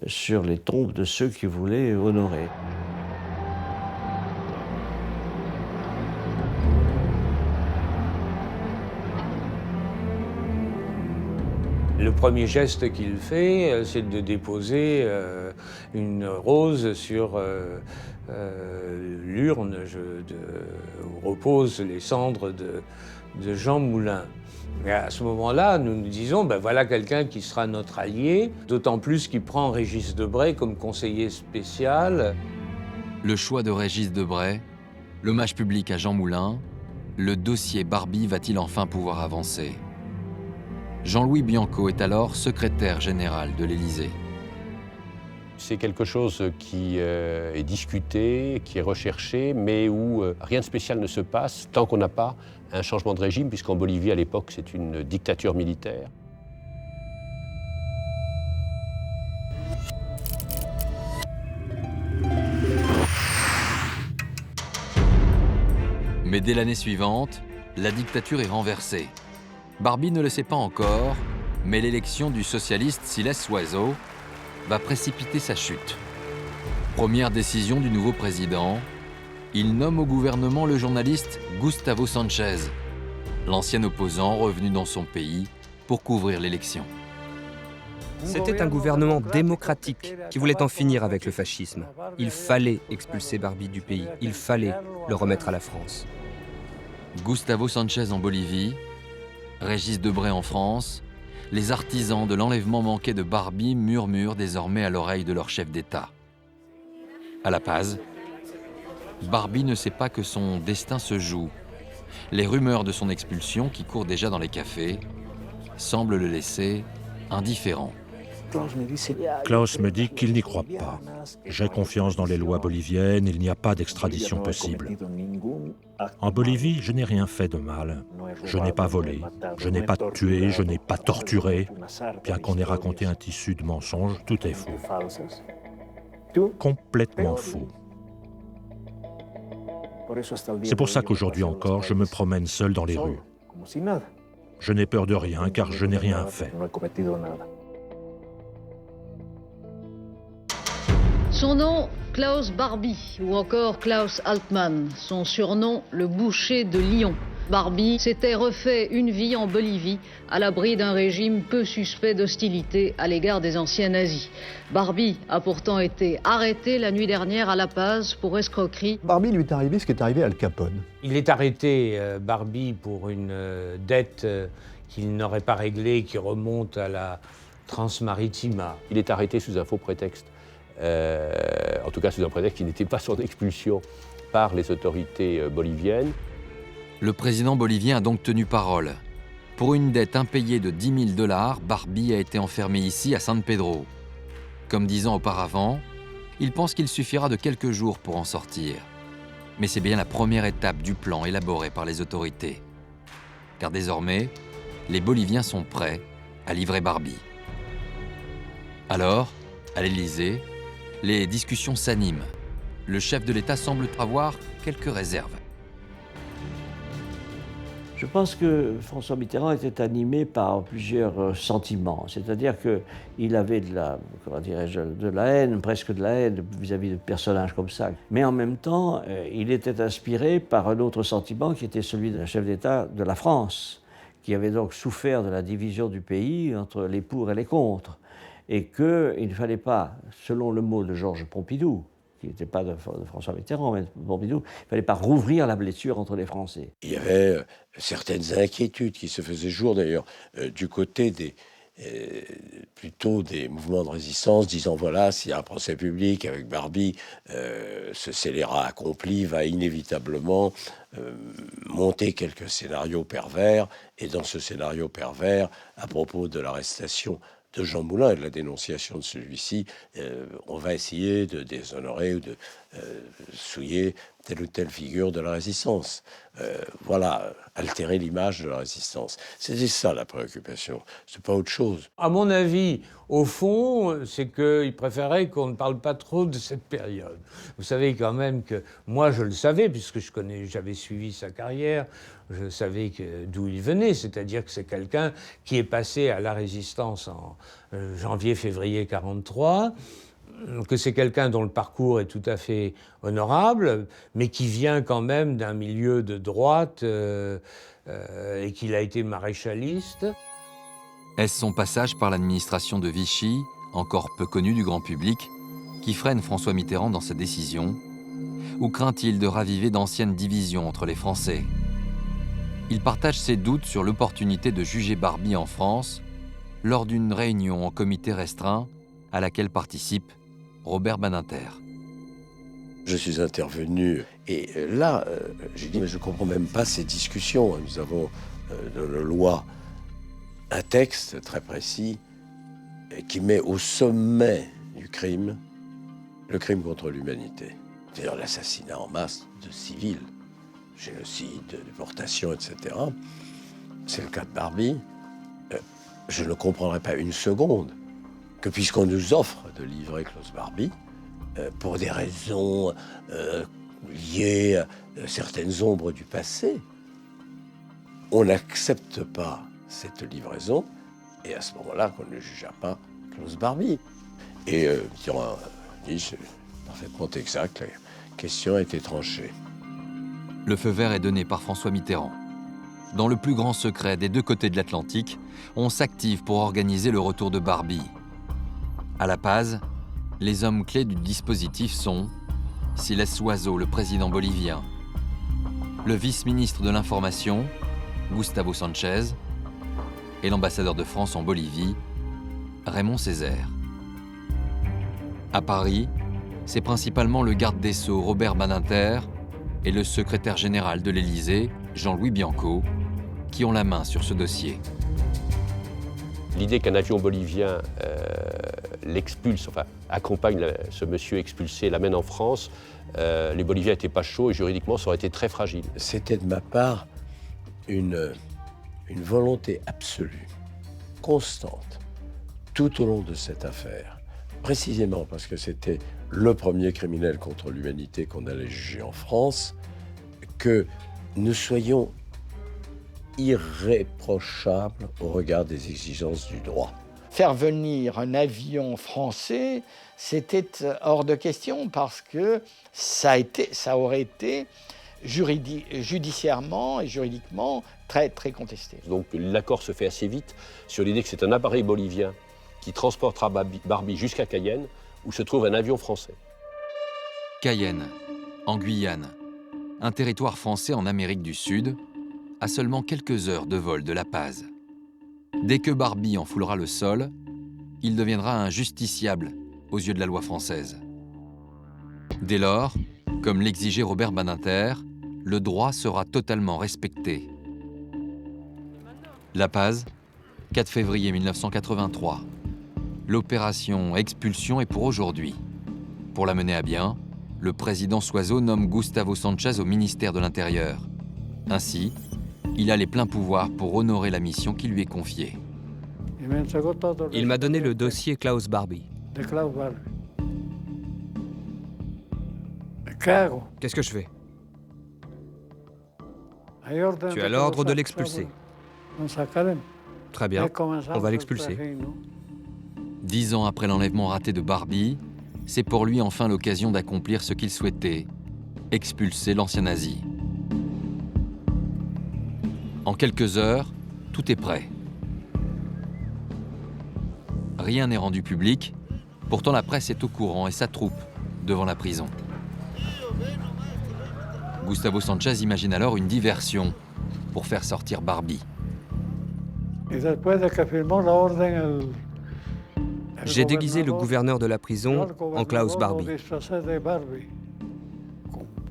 sur les tombes de ceux qui voulaient honorer. Le premier geste qu'il fait, c'est de déposer une rose sur l'urne où reposent les cendres de Jean Moulin. Et à ce moment-là, nous nous disons, ben voilà quelqu'un qui sera notre allié, d'autant plus qu'il prend Régis Debray comme conseiller spécial. Le choix de Régis Debray, l'hommage public à Jean Moulin, le dossier Barbie va-t-il enfin pouvoir avancer ? Jean-Louis Bianco est alors secrétaire général de l'Élysée. C'est quelque chose qui est discuté, qui est recherché, mais où rien de spécial ne se passe tant qu'on n'a pas un changement de régime, puisqu'en Bolivie, à l'époque, c'est une dictature militaire. Mais dès l'année suivante, la dictature est renversée. Barbie ne le sait pas encore, mais l'élection du socialiste Siles Suazo va précipiter sa chute. Première décision du nouveau président, il nomme au gouvernement le journaliste Gustavo Sanchez, l'ancien opposant revenu dans son pays pour couvrir l'élection. C'était un gouvernement démocratique qui voulait en finir avec le fascisme. Il fallait expulser Barbie du pays, il fallait le remettre à la France. Gustavo Sanchez en Bolivie, Régis Debray en France, les artisans de l'enlèvement manqué de Barbie murmurent désormais à l'oreille de leur chef d'État. À La Paz, Barbie ne sait pas que son destin se joue. Les rumeurs de son expulsion, qui courent déjà dans les cafés, semblent le laisser indifférent. Klaus me dit qu'il n'y croit pas. J'ai confiance dans les lois boliviennes, il n'y a pas d'extradition possible. En Bolivie, je n'ai rien fait de mal. Je n'ai pas volé, je n'ai pas tué, je n'ai pas torturé. Bien qu'on ait raconté un tissu de mensonges, tout est faux. Complètement faux. C'est pour ça qu'aujourd'hui encore, je me promène seul dans les rues. Je n'ai peur de rien, car je n'ai rien fait. Son nom, Klaus Barbie, ou encore Klaus Altmann. Son surnom, le boucher de Lyon. Barbie s'était refait une vie en Bolivie, à l'abri d'un régime peu suspect d'hostilité à l'égard des anciens nazis. Barbie a pourtant été arrêté la nuit dernière à La Paz pour escroquerie. Barbie lui est arrivé ce qui est arrivé à Al Capone. Il est arrêté, Barbie, pour une dette qu'il n'aurait pas réglée, qui remonte à la Transmaritima. Il est arrêté sous un faux prétexte. En tout cas sous un prétexte qui n'était pas son expulsion par les autorités boliviennes. Le président bolivien a donc tenu parole. Pour une dette impayée de $10 000, Barbie a été enfermé ici à San Pedro. Comme 10 ans auparavant, il pense qu'il suffira de quelques jours pour en sortir. Mais c'est bien la première étape du plan élaboré par les autorités. Car désormais, les Boliviens sont prêts à livrer Barbie. Alors, à l'Élysée, les discussions s'animent. Le chef de l'État semble avoir quelques réserves. Je pense que François Mitterrand était animé par plusieurs sentiments. C'est-à-dire qu'il avait de la haine, presque de la haine vis-à-vis de personnages comme ça. Mais en même temps, il était inspiré par un autre sentiment qui était celui d'un chef d'État de la France, qui avait donc souffert de la division du pays entre les pour et les contre. Et qu'il ne fallait pas, selon le mot de Georges Pompidou, qui n'était pas de François Mitterrand, mais de Pompidou, il ne fallait pas rouvrir la blessure entre les Français. Il y avait certaines inquiétudes qui se faisaient jour, d'ailleurs, du côté plutôt des mouvements de résistance, disant voilà, s'il y a un procès public avec Barbie, ce scélérat accompli va inévitablement monter quelques scénarios pervers, et dans ce scénario pervers, à propos de l'arrestation de Jean Moulin et de la dénonciation de celui-ci, on va essayer de déshonorer ou de souiller telle ou telle figure de la résistance. Voilà, altérer l'image de la résistance. C'était ça la préoccupation, c'est pas autre chose. À mon avis, au fond, c'est qu'il préférait qu'on ne parle pas trop de cette période. Vous savez quand même que moi je le savais, puisque j'avais suivi sa carrière, je savais d'où il venait, c'est-à-dire que c'est quelqu'un qui est passé à la résistance en janvier-février 1943, que c'est quelqu'un dont le parcours est tout à fait honorable, mais qui vient quand même d'un milieu de droite et qu'il a été maréchaliste. Est-ce son passage par l'administration de Vichy, encore peu connu du grand public, qui freine François Mitterrand dans sa décision? Ou craint-il de raviver d'anciennes divisions entre les Français? Il partage ses doutes sur l'opportunité de juger Barbie en France lors d'une réunion en comité restreint à laquelle participe Robert Badinter. Je suis intervenu et là, j'ai dit, mais je ne comprends même pas ces discussions. Nous avons dans la loi un texte très précis qui met au sommet du crime le crime contre l'humanité. C'est-à-dire l'assassinat en masse de civils, génocide, déportation, etc. C'est le cas de Barbie. Je ne comprendrais pas une seconde que puisqu'on nous offre de livrer Klaus Barbie, pour des raisons liées à certaines ombres du passé, on n'accepte pas cette livraison, et à ce moment-là, qu'on ne jugea pas Klaus Barbie. Et Mitterrand dit, c'est parfaitement exact, la question a été tranchée. Le feu vert est donné par François Mitterrand. Dans le plus grand secret des deux côtés de l'Atlantique, on s'active pour organiser le retour de Barbie. À La Paz, les hommes clés du dispositif sont Siles Suazo, le président bolivien, le vice-ministre de l'Information, Gustavo Sanchez, et l'ambassadeur de France en Bolivie, Raymond Césaire. À Paris, c'est principalement le garde des Sceaux, Robert Badinter, et le secrétaire général de l'Élysée, Jean-Louis Bianco, qui ont la main sur ce dossier. L'idée qu'un avion bolivien l'expulse, enfin accompagne ce monsieur expulsé, l'amène en France, les Boliviens n'étaient pas chauds et juridiquement ça aurait été très fragile. C'était de ma part une volonté absolue, constante, tout au long de cette affaire, précisément parce que c'était le premier criminel contre l'humanité qu'on allait juger en France, que nous soyons irréprochables au regard des exigences du droit. Faire venir un avion français, c'était hors de question parce que ça aurait été judiciairement et juridiquement très, très contesté. Donc l'accord se fait assez vite sur l'idée que c'est un appareil bolivien qui transportera Barbie jusqu'à Cayenne, où se trouve un avion français. Cayenne, en Guyane, un territoire français en Amérique du Sud, à seulement quelques heures de vol de La Paz. Dès que Barbie en foulera le sol, il deviendra un justiciable aux yeux de la loi française. Dès lors, comme l'exigeait Robert Badinter, le droit sera totalement respecté. La Paz, 4 février 1983. L'opération expulsion est pour aujourd'hui. Pour la mener à bien, le président Suazo nomme Gustavo Sanchez au ministère de l'Intérieur. Ainsi, il a les pleins pouvoirs pour honorer la mission qui lui est confiée. Il m'a donné le dossier Klaus Barbie. Qu'est-ce que je fais? Tu as l'ordre de l'expulser. Très bien, on va l'expulser. 10 ans après l'enlèvement raté de Barbie, c'est pour lui enfin l'occasion d'accomplir ce qu'il souhaitait, expulser l'ancien nazi. En quelques heures, tout est prêt. Rien n'est rendu public, pourtant la presse est au courant et s'attroupe devant la prison. Gustavo Sanchez imagine alors une diversion pour faire sortir Barbie. J'ai déguisé le gouverneur de la prison en Klaus Barbie,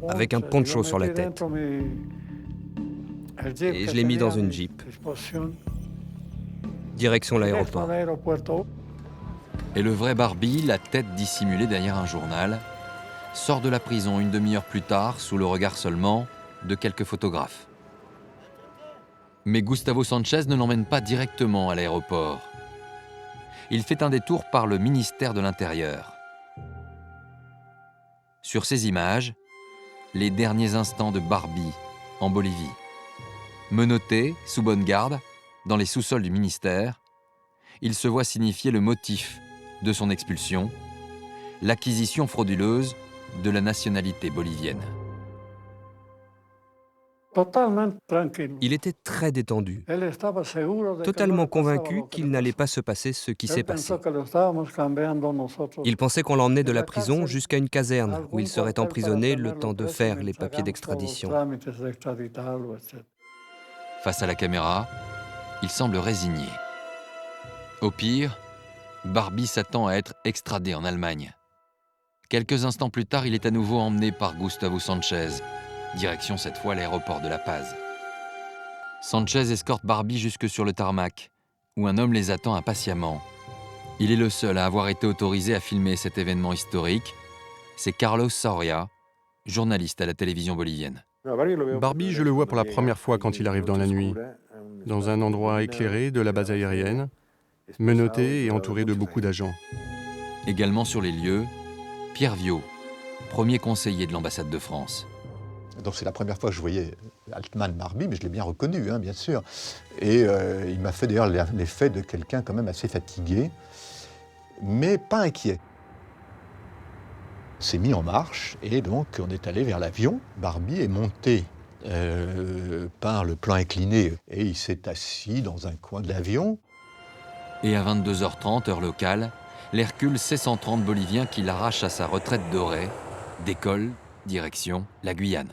avec un poncho sur la tête. Et je l'ai mis dans une Jeep. Direction l'aéroport. Et le vrai Barbie, la tête dissimulée derrière un journal, sort de la prison une demi-heure plus tard, sous le regard seulement de quelques photographes. Mais Gustavo Sanchez ne l'emmène pas directement à l'aéroport. Il fait un détour par le ministère de l'Intérieur. Sur ces images, les derniers instants de Barbie, en Bolivie. Menotté, sous bonne garde, dans les sous-sols du ministère, il se voit signifier le motif de son expulsion, l'acquisition frauduleuse de la nationalité bolivienne. Il était très détendu, totalement convaincu qu'il n'allait pas se passer ce qui s'est passé. Il pensait qu'on l'emmenait de la prison jusqu'à une caserne où il serait emprisonné le temps de faire les papiers d'extradition. Face à la caméra, il semble résigné. Au pire, Barbie s'attend à être extradé en Allemagne. Quelques instants plus tard, il est à nouveau emmené par Gustavo Sanchez, direction cette fois l'aéroport de La Paz. Sanchez escorte Barbie jusque sur le tarmac, où un homme les attend impatiemment. Il est le seul à avoir été autorisé à filmer cet événement historique. C'est Carlos Soria, journaliste à la télévision bolivienne. Barbie, je le vois pour la première fois quand il arrive dans la nuit, dans un endroit éclairé de la base aérienne, menotté et entouré de beaucoup d'agents. Également sur les lieux, Pierre Viau, premier conseiller de l'ambassade de France. Donc c'est la première fois que je voyais Altman Barbie, mais je l'ai bien reconnu, hein, bien sûr. Et il m'a fait d'ailleurs l'effet de quelqu'un quand même assez fatigué, mais pas inquiet. On s'est mis en marche et donc on est allé vers l'avion. Barbie est monté par le plan incliné et il s'est assis dans un coin de l'avion. Et à 22h30, heure locale, l'Hercule C-130 bolivien qui l'arrache à sa retraite dorée décolle, direction la Guyane.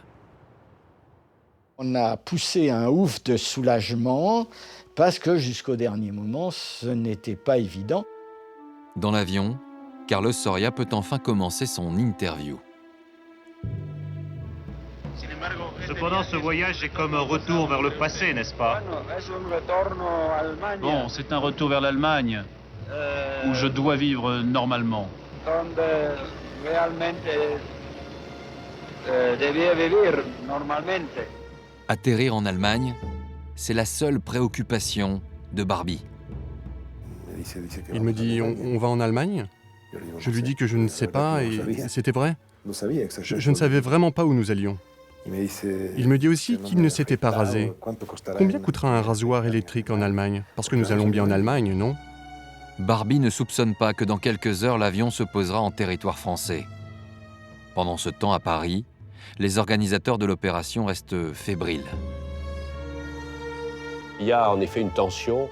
On a poussé un ouf de soulagement parce que jusqu'au dernier moment, ce n'était pas évident. Dans l'avion, Carlos Soria peut enfin commencer son interview. Cependant, ce voyage est comme un retour vers le passé, n'est-ce pas? Bon, c'est un retour vers l'Allemagne, où je dois vivre normalement. Atterrir en Allemagne, c'est la seule préoccupation de Barbie. Il me dit « on va en Allemagne ?» Je lui dis que je ne sais pas et c'était vrai. Je ne savais vraiment pas où nous allions. Il me dit aussi qu'il ne s'était pas rasé. Combien coûtera un rasoir électrique en Allemagne? Parce que nous allons bien en Allemagne, non? Barbie ne soupçonne pas que dans quelques heures, l'avion se posera en territoire français. Pendant ce temps, à Paris, les organisateurs de l'opération restent fébriles. Il y a en effet une tension,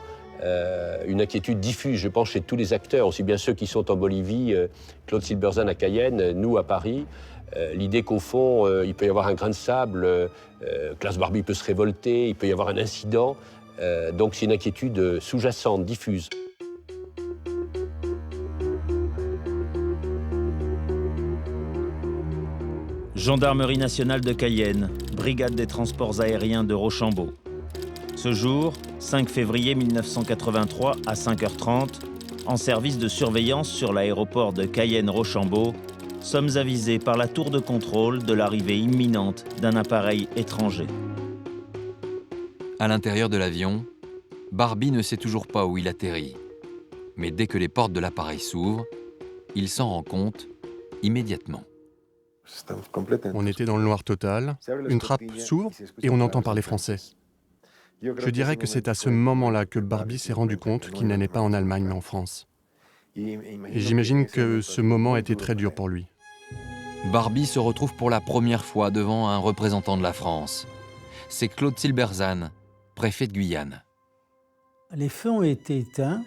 une inquiétude diffuse, je pense, chez tous les acteurs, aussi bien ceux qui sont en Bolivie, Claude Silberzan à Cayenne, nous à Paris. L'idée qu'au fond, il peut y avoir un grain de sable, Klaus Barbie peut se révolter, il peut y avoir un incident. Donc c'est une inquiétude sous-jacente, diffuse. Gendarmerie nationale de Cayenne, brigade des transports aériens de Rochambeau. Ce jour, 5 février 1983 à 5h30, en service de surveillance sur l'aéroport de Cayenne-Rochambeau, sommes avisés par la tour de contrôle de l'arrivée imminente d'un appareil étranger. À l'intérieur de l'avion, Barbie ne sait toujours pas où il atterrit. Mais dès que les portes de l'appareil s'ouvrent, il s'en rend compte immédiatement. On était dans le noir total, une trappe s'ouvre et on entend parler français. Je dirais que c'est à ce moment-là que Barbie s'est rendu compte qu'il n'allait pas en Allemagne mais en France. Et j'imagine que ce moment était très dur pour lui. Barbie se retrouve pour la première fois devant un représentant de la France. C'est Claude Silberzan, préfet de Guyane. Les feux ont été éteints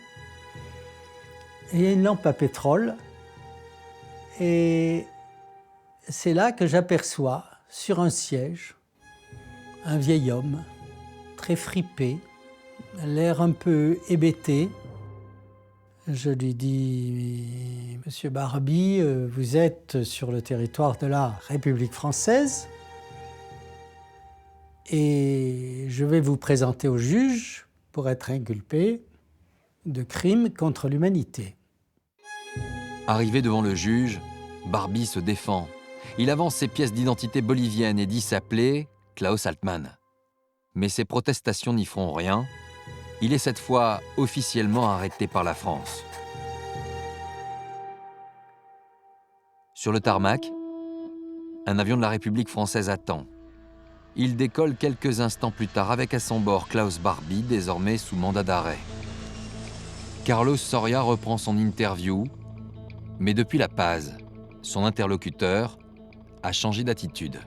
et il y a une lampe à pétrole. Et c'est là que j'aperçois, sur un siège, un vieil homme, très fripé, l'air un peu hébété. Je lui dis « Monsieur Barbie, vous êtes sur le territoire de la République française et je vais vous présenter au juge pour être inculpé de crimes contre l'humanité. » Arrivé devant le juge, Barbie se défend Il avance ses pièces d'identité boliviennes et dit s'appeler Klaus Altmann. Mais ses protestations n'y feront rien. Il est cette fois officiellement arrêté par la France. Sur le tarmac, un avion de la République française attend. Il décolle quelques instants plus tard avec à son bord Klaus Barbie, désormais sous mandat d'arrêt. Carlos Soria reprend son interview, mais depuis La Paz, son interlocuteur a changé d'attitude.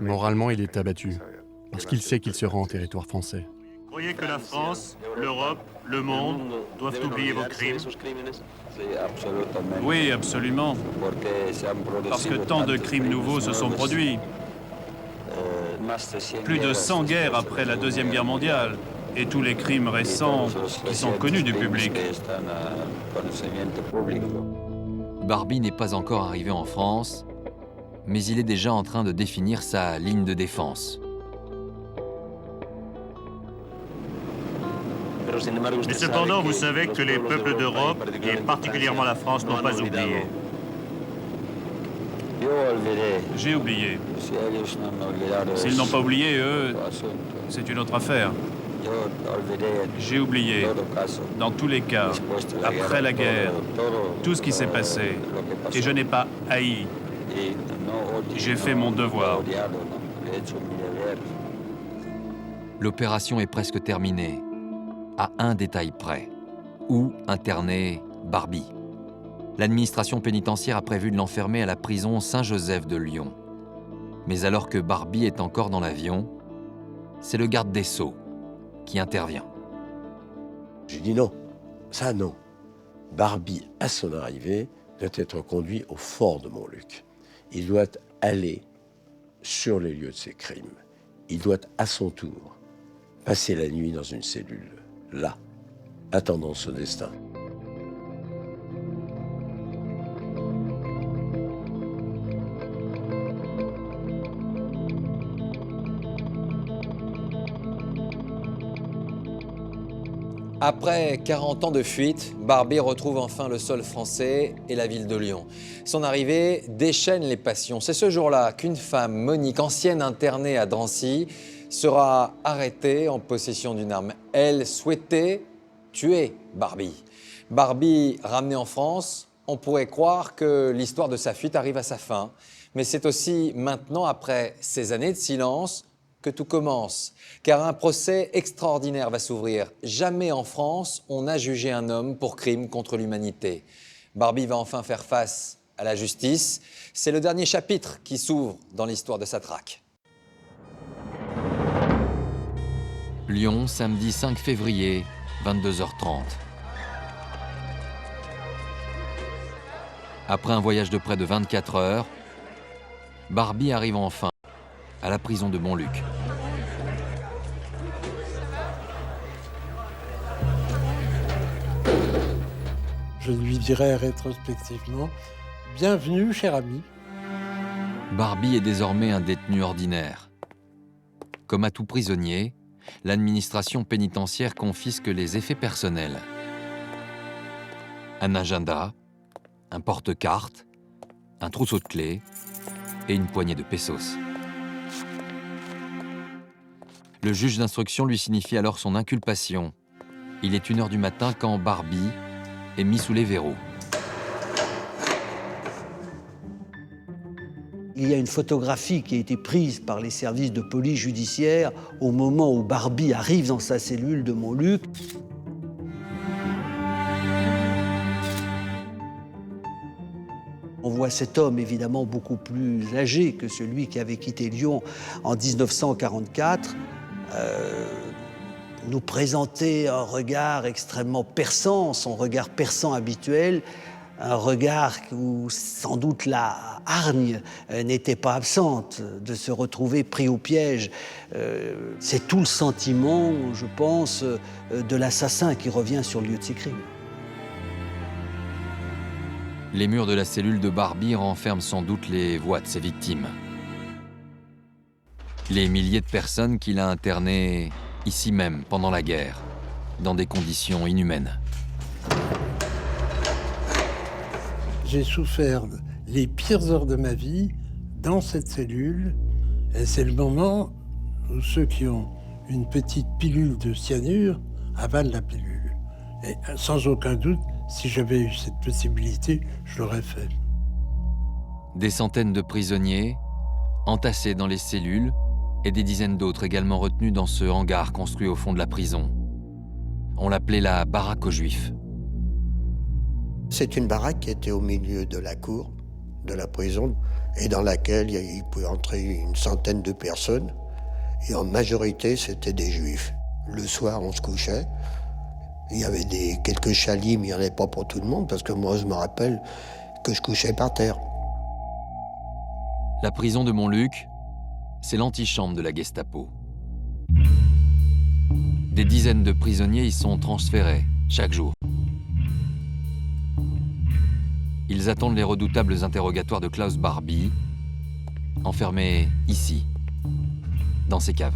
Moralement, il est abattu, parce qu'il sait qu'il sera en territoire français. Vous croyez que la France, l'Europe, le monde doivent oublier vos crimes? Oui, absolument. Parce que tant de crimes nouveaux se sont produits. Plus de 100 guerres après la Deuxième Guerre mondiale. Et tous les crimes récents qui sont connus du public. Barbie n'est pas encore arrivé en France, mais il est déjà en train de définir sa ligne de défense. Mais cependant, vous savez que les peuples d'Europe, et particulièrement la France, n'ont pas oublié. J'ai oublié. S'ils n'ont pas oublié, eux, c'est une autre affaire. J'ai oublié, dans tous les cas, après la guerre, tout ce qui s'est passé. Et je n'ai pas haï. J'ai fait mon devoir. L'opération est presque terminée, à un détail près. Où interner Barbie? L'administration pénitentiaire a prévu de l'enfermer à la prison Saint-Joseph de Lyon. Mais alors que Barbie est encore dans l'avion, c'est le garde des Sceaux qui intervient. J'ai dit non, ça non. Barbie, à son arrivée, doit être conduit au fort de Montluc. Il doit aller sur les lieux de ses crimes. Il doit, à son tour, passer la nuit dans une cellule, là, attendant son destin. Après 40 ans de fuite, Barbie retrouve enfin le sol français et la ville de Lyon. Son arrivée déchaîne les passions. C'est ce jour-là qu'une femme, Monique, ancienne internée à Drancy, sera arrêtée en possession d'une arme. Elle souhaitait tuer Barbie. Barbie ramenée en France, on pourrait croire que l'histoire de sa fuite arrive à sa fin. Mais c'est aussi maintenant, après ces années de silence, que tout commence, car un procès extraordinaire va s'ouvrir. Jamais en France, on n'a jugé un homme pour crime contre l'humanité. Barbie va enfin faire face à la justice. C'est le dernier chapitre qui s'ouvre dans l'histoire de sa traque. Lyon, samedi 5 février, 22h30. Après un voyage de près de 24 heures, Barbie arrive enfin à la prison de Montluc. Je lui dirai rétrospectivement « Bienvenue, cher ami ». Barbie est désormais un détenu ordinaire. Comme à tout prisonnier, l'administration pénitentiaire confisque les effets personnels. Un agenda, un porte-cartes, un trousseau de clés et une poignée de pesos. Le juge d'instruction lui signifie alors son inculpation. Il est 1h du matin quand Barbie est mis sous les verrous. Il y a une photographie qui a été prise par les services de police judiciaire au moment où Barbie arrive dans sa cellule de Montluc. On voit cet homme évidemment beaucoup plus âgé que celui qui avait quitté Lyon en 1944. Nous présenter un regard extrêmement perçant, son regard perçant habituel, un regard où sans doute la hargne n'était pas absente, de se retrouver pris au piège. C'est tout le sentiment, je pense, de l'assassin qui revient sur le lieu de ses crimes. Les murs de la cellule de Barbie renferment sans doute les voix de ses victimes. Les milliers de personnes qu'il a internées ici même pendant la guerre, dans des conditions inhumaines. J'ai souffert les pires heures de ma vie dans cette cellule. Et c'est le moment où ceux qui ont une petite pilule de cyanure avalent la pilule. Et sans aucun doute, si j'avais eu cette possibilité, je l'aurais fait. Des centaines de prisonniers entassés dans les cellules et des dizaines d'autres également retenus dans ce hangar construit au fond de la prison. On l'appelait la baraque aux Juifs. C'est une baraque qui était au milieu de la cour de la prison et dans laquelle il pouvait entrer une centaine de personnes. Et en majorité, c'était des Juifs. Le soir, on se couchait. Il y avait quelques chalits, mais il n'y en avait pas pour tout le monde, parce que moi, je me rappelle que je couchais par terre. La prison de Montluc, c'est l'antichambre de la Gestapo. Des dizaines de prisonniers y sont transférés chaque jour. Ils attendent les redoutables interrogatoires de Klaus Barbie, enfermé ici, dans ces caves.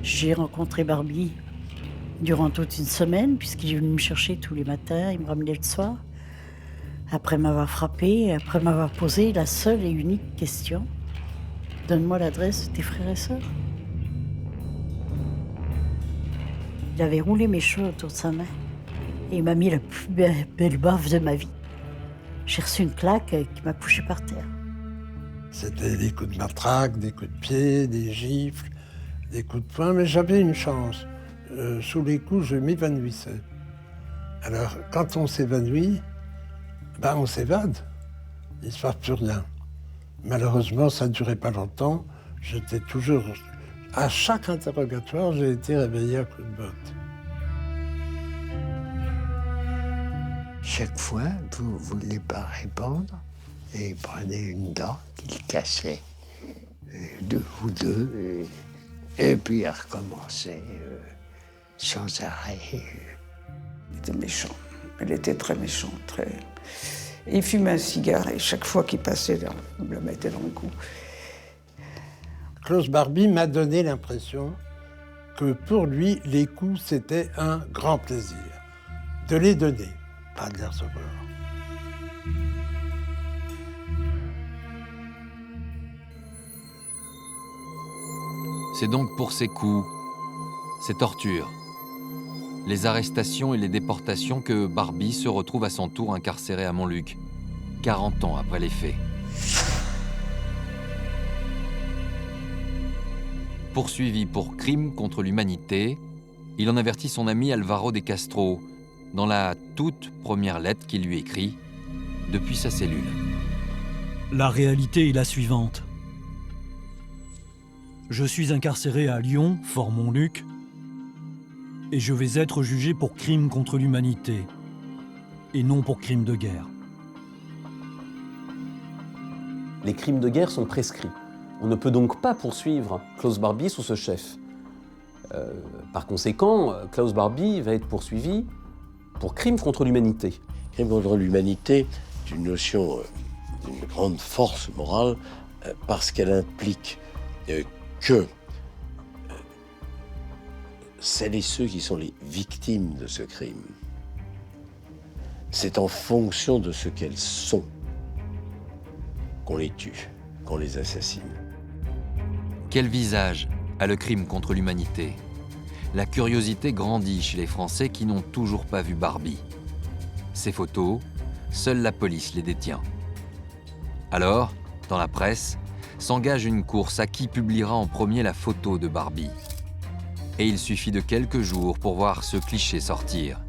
J'ai rencontré Barbie durant toute une semaine, puisqu'il est venu me chercher tous les matins, il me ramenait le soir. Après m'avoir frappé, après m'avoir posé la seule et unique question, donne-moi l'adresse de tes frères et sœurs. Il avait roulé mes cheveux autour de sa main et il m'a mis la plus belle baffe de ma vie. J'ai reçu une claque qui m'a couché par terre. C'était des coups de matraque, des coups de pied, des gifles, des coups de poing, mais j'avais une chance. Sous les coups, je m'évanouissais. Alors, quand on s'évanouit, on s'évade. Il ne se passe plus rien. Malheureusement, ça ne durait pas longtemps. J'étais toujours... À chaque interrogatoire, j'ai été réveillé à coups de botte. Chaque fois, vous ne vouliez pas répondre et il prenait une dent qu'il cassait, deux ou deux, et puis il recommençait sans arrêt. Il était méchant. Il était très méchant, très... Il fumait un cigare et chaque fois qu'il passait, il me le mettait dans le cou. Klaus Barbie m'a donné l'impression que pour lui, les coups, c'était un grand plaisir. De les donner, pas de les recevoir. C'est donc pour ces coups, ces tortures, les arrestations et les déportations que Barbie se retrouve à son tour incarcéré à Montluc, 40 ans après les faits. Poursuivi pour crime contre l'humanité, il en avertit son ami Alvaro de Castro dans la toute première lettre qu'il lui écrit depuis sa cellule. La réalité est la suivante. Je suis incarcéré à Lyon, Fort Montluc, et je vais être jugé pour crime contre l'humanité, et non pour crime de guerre. Les crimes de guerre sont prescrits. On ne peut donc pas poursuivre Klaus Barbie sous ce chef. Par conséquent, Klaus Barbie va être poursuivi pour crime contre l'humanité. Crime contre l'humanité est une notion d'une grande force morale parce qu'elle implique que celles et ceux qui sont les victimes de ce crime, c'est en fonction de ce qu'elles sont qu'on les tue, qu'on les assassine. Quel visage a le crime contre l'humanité? La curiosité grandit chez les Français qui n'ont toujours pas vu Barbie. Ces photos, seule la police les détient. Alors, dans la presse, s'engage une course à qui publiera en premier la photo de Barbie. Et il suffit de quelques jours pour voir ce cliché sortir.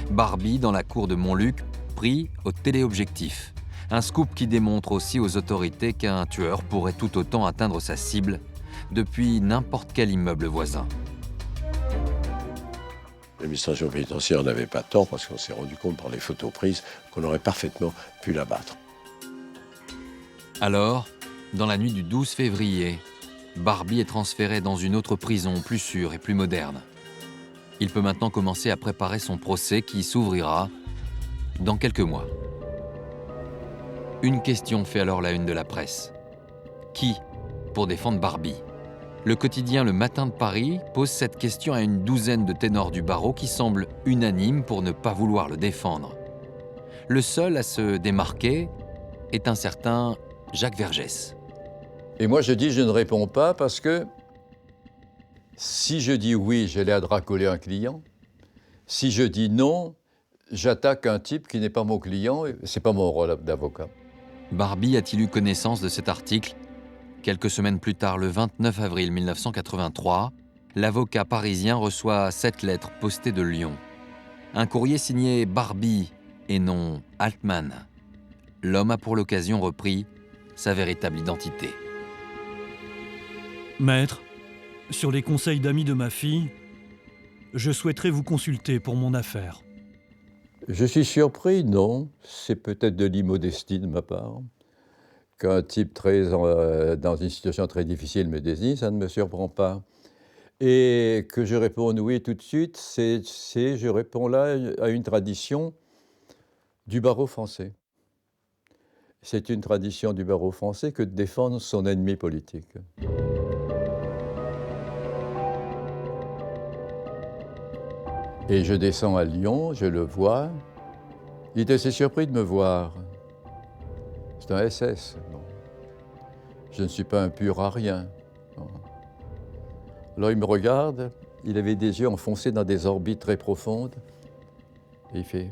Barbie dans la cour de Montluc, pris au téléobjectif. Un scoop qui démontre aussi aux autorités qu'un tueur pourrait tout autant atteindre sa cible depuis n'importe quel immeuble voisin. L'administration pénitentiaire n'avait pas tort parce qu'on s'est rendu compte par les photos prises qu'on aurait parfaitement pu l'abattre. Alors, dans la nuit du 12 février, Barbie est transféré dans une autre prison plus sûre et plus moderne. Il peut maintenant commencer à préparer son procès qui s'ouvrira dans quelques mois. Une question fait alors la une de la presse. Qui pour défendre Barbie? Le quotidien Le Matin de Paris pose cette question à une douzaine de ténors du barreau qui semblent unanimes pour ne pas vouloir le défendre. Le seul à se démarquer est un certain Jacques Vergès. Et moi, je dis, je ne réponds pas parce que si je dis oui, j'ai l'air de racoler un client. Si je dis non, j'attaque un type qui n'est pas mon client et ce n'est pas mon rôle d'avocat. Barbie a-t-il eu connaissance de cet article? Quelques semaines plus tard, le 29 avril 1983, l'avocat parisien reçoit cette lettre postée de Lyon. Un courrier signé Barbie et non Altman. L'homme a pour l'occasion repris sa véritable identité. Maître, sur les conseils d'amis de ma fille, je souhaiterais vous consulter pour mon affaire. Je suis surpris, non. C'est peut-être de l'immodestie de ma part. Qu'un type dans une situation très difficile me désigne, ça ne me surprend pas. Et que je réponde oui tout de suite, je réponds là à une tradition du barreau français. C'est une tradition du barreau français que de défendre son ennemi politique. Et je descends à Lyon, je le vois. Il est assez surpris de me voir. C'est un SS. Bon. Je ne suis pas un pur arien. Non. Alors il me regarde, il avait des yeux enfoncés dans des orbites très profondes. Et il fait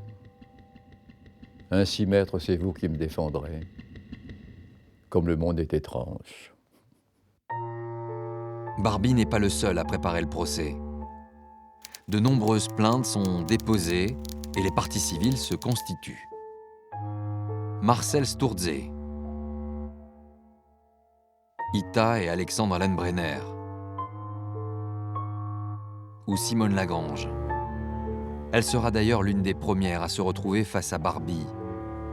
« Ainsi, maître, c'est vous qui me défendrez. Comme le monde est étrange. » Barbie n'est pas le seul à préparer le procès. De nombreuses plaintes sont déposées et les parties civiles se constituent. Marcel Sturze, Ita et Alexandre Allenbrenner, ou Simone Lagrange. Elle sera d'ailleurs l'une des premières à se retrouver face à Barbie.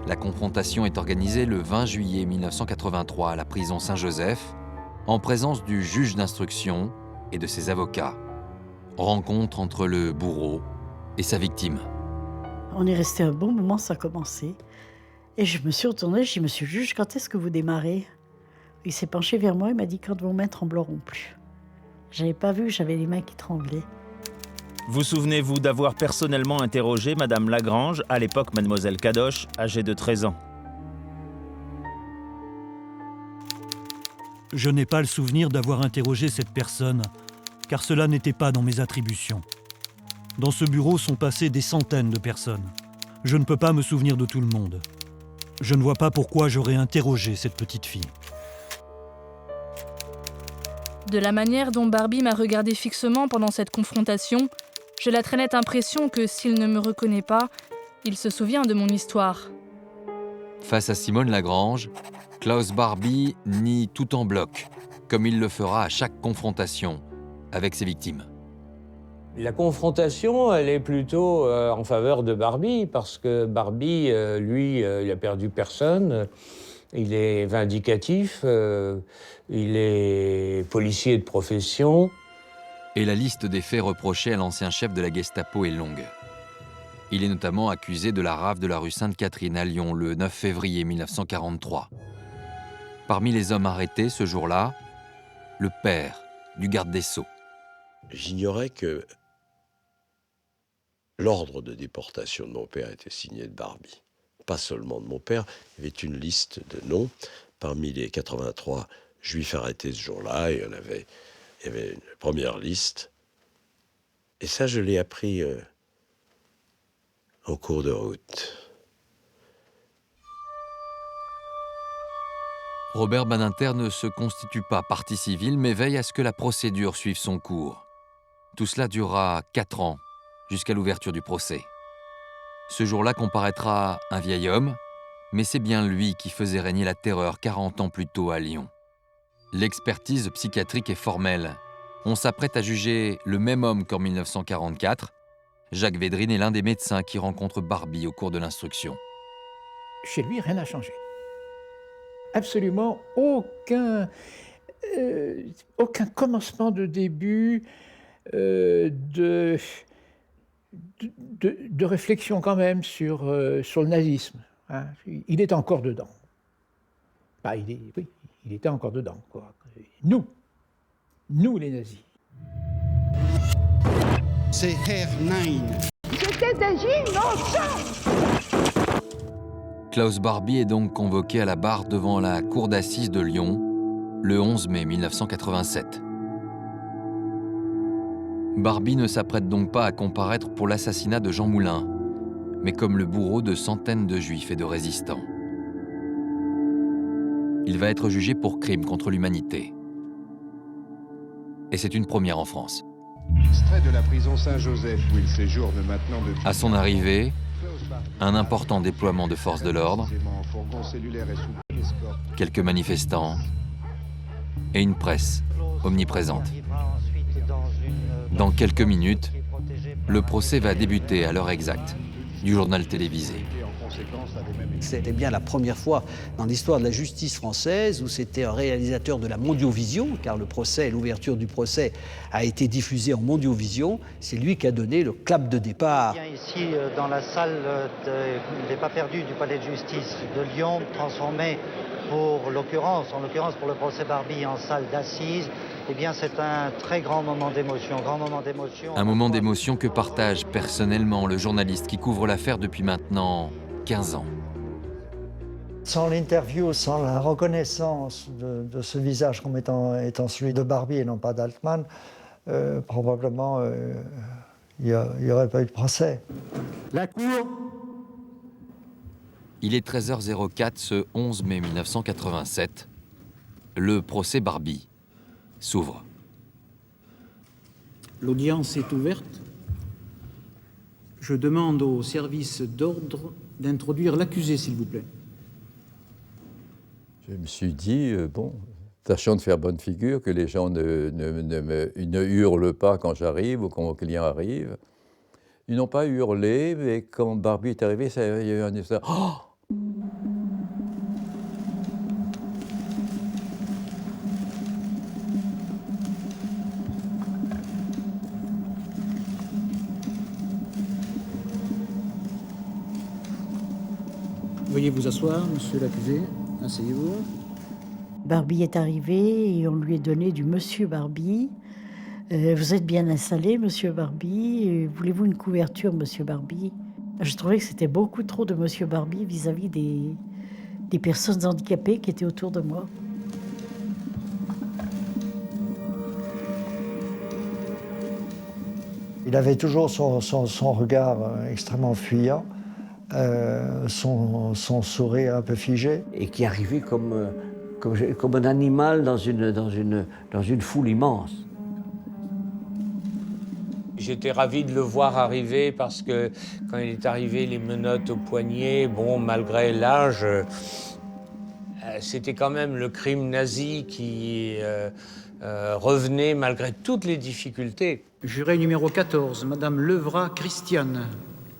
La confrontation est organisée le 20 juillet 1983 à la prison Saint-Joseph, en présence du juge d'instruction et de ses avocats. Rencontre entre le bourreau et sa victime. On est resté un bon moment, ça a commencé. Et je me suis retournée, je dis, monsieur le juge, quand est-ce que vous démarrez? Il s'est penché vers moi, il m'a dit, quand vos mains trembleront plus. Je n'avais pas vu, j'avais les mains qui tremblaient. Vous souvenez-vous d'avoir personnellement interrogé Madame Lagrange, à l'époque Mademoiselle Cadoche, âgée de 13 ans? Je n'ai pas le souvenir d'avoir interrogé cette personne, car cela n'était pas dans mes attributions. Dans ce bureau sont passées des centaines de personnes. Je ne peux pas me souvenir de tout le monde. Je ne vois pas pourquoi j'aurais interrogé cette petite fille. De la manière dont Barbie m'a regardé fixement pendant cette confrontation, j'ai la très nette impression que s'il ne me reconnaît pas, il se souvient de mon histoire. Face à Simone Lagrange, Klaus Barbie nie tout en bloc, comme il le fera à chaque confrontation avec ses victimes. La confrontation, elle est plutôt en faveur de Barbie, parce que Barbie, lui, il a perdu personne. Il est vindicatif, il est policier de profession. Et la liste des faits reprochés à l'ancien chef de la Gestapo est longue. Il est notamment accusé de la rafle de la rue Sainte-Catherine à Lyon le 9 février 1943. Parmi les hommes arrêtés ce jour-là, le père du garde des Sceaux. J'ignorais que l'ordre de déportation de mon père était signé de Barbie. Pas seulement de mon père, il y avait une liste de noms. Parmi les 83 juifs arrêtés ce jour-là, il y avait une première liste. Et ça, je l'ai appris en cours de route. Robert Badinter ne se constitue pas partie civile, mais veille à ce que la procédure suive son cours. Tout cela durera 4 ans, jusqu'à l'ouverture du procès. Ce jour-là comparaîtra un vieil homme, mais c'est bien lui qui faisait régner la terreur 40 ans plus tôt à Lyon. L'expertise psychiatrique est formelle. On s'apprête à juger le même homme qu'en 1944. Jacques Védrine est l'un des médecins qui rencontre Barbie au cours de l'instruction. Chez lui, rien n'a changé. Absolument aucun commencement de début de réflexion quand même sur le nazisme. Hein. Il est encore dedans. Bah, il était encore dedans, quoi. Nous les nazis. C'est Herr Nein. J'étais des innocents. Klaus Barbie est donc convoqué à la barre devant la cour d'assises de Lyon le 11 mai 1987. Barbie ne s'apprête donc pas à comparaître pour l'assassinat de Jean Moulin, mais comme le bourreau de centaines de juifs et de résistants. Il va être jugé pour crime contre l'humanité. Et c'est une première en France. Extrait de la prison Saint-Joseph où il séjourne maintenant depuis... À son arrivée, un important déploiement de forces de l'ordre, quelques manifestants et une presse omniprésente. Dans quelques minutes, le procès va débuter à l'heure exacte du journal télévisé. C'était bien la première fois dans l'histoire de la justice française où c'était un réalisateur de la Mondiovision, car le procès, l'ouverture du procès a été diffusée en Mondiovision. C'est lui qui a donné le clap de départ. Ici, dans la salle des pas perdus du palais de justice de Lyon, transformée en l'occurrence pour le procès Barbie en salle d'assises, eh bien c'est un très grand moment d'émotion, Un moment d'émotion que partage personnellement le journaliste qui couvre l'affaire depuis maintenant 15 ans. Sans l'interview, sans la reconnaissance de ce visage comme étant celui de Barbie et non pas d'Altman, probablement il n'y aurait pas eu de procès. La Cour. Il est 13h04 ce 11 mai 1987. Le procès Barbie s'ouvre. L'audience est ouverte. Je demande au service d'ordre d'introduire l'accusé, s'il vous plaît. Je me suis dit, tâchons de faire bonne figure, que les gens ne hurlent pas quand j'arrive ou quand mon client arrive. Ils n'ont pas hurlé, mais quand Barbie est arrivé, il y a eu un effet. Oh! Veuillez vous asseoir, monsieur l'accusé. Asseyez-vous. Barbie est arrivé et on lui a donné du monsieur Barbie. Vous êtes bien installé, monsieur Barbie. Voulez-vous une couverture, monsieur Barbie? Je trouvais que c'était beaucoup trop de monsieur Barbie vis-à-vis des personnes handicapées qui étaient autour de moi. Il avait toujours son regard extrêmement fuyant, son sourire un peu figé. Et qui arrivait comme un animal dans une foule immense. J'étais ravi de le voir arriver parce que quand il est arrivé, les menottes aux poignets, malgré l'âge, c'était quand même le crime nazi qui revenait malgré toutes les difficultés. Juré numéro 14, Madame Levrat Christiane.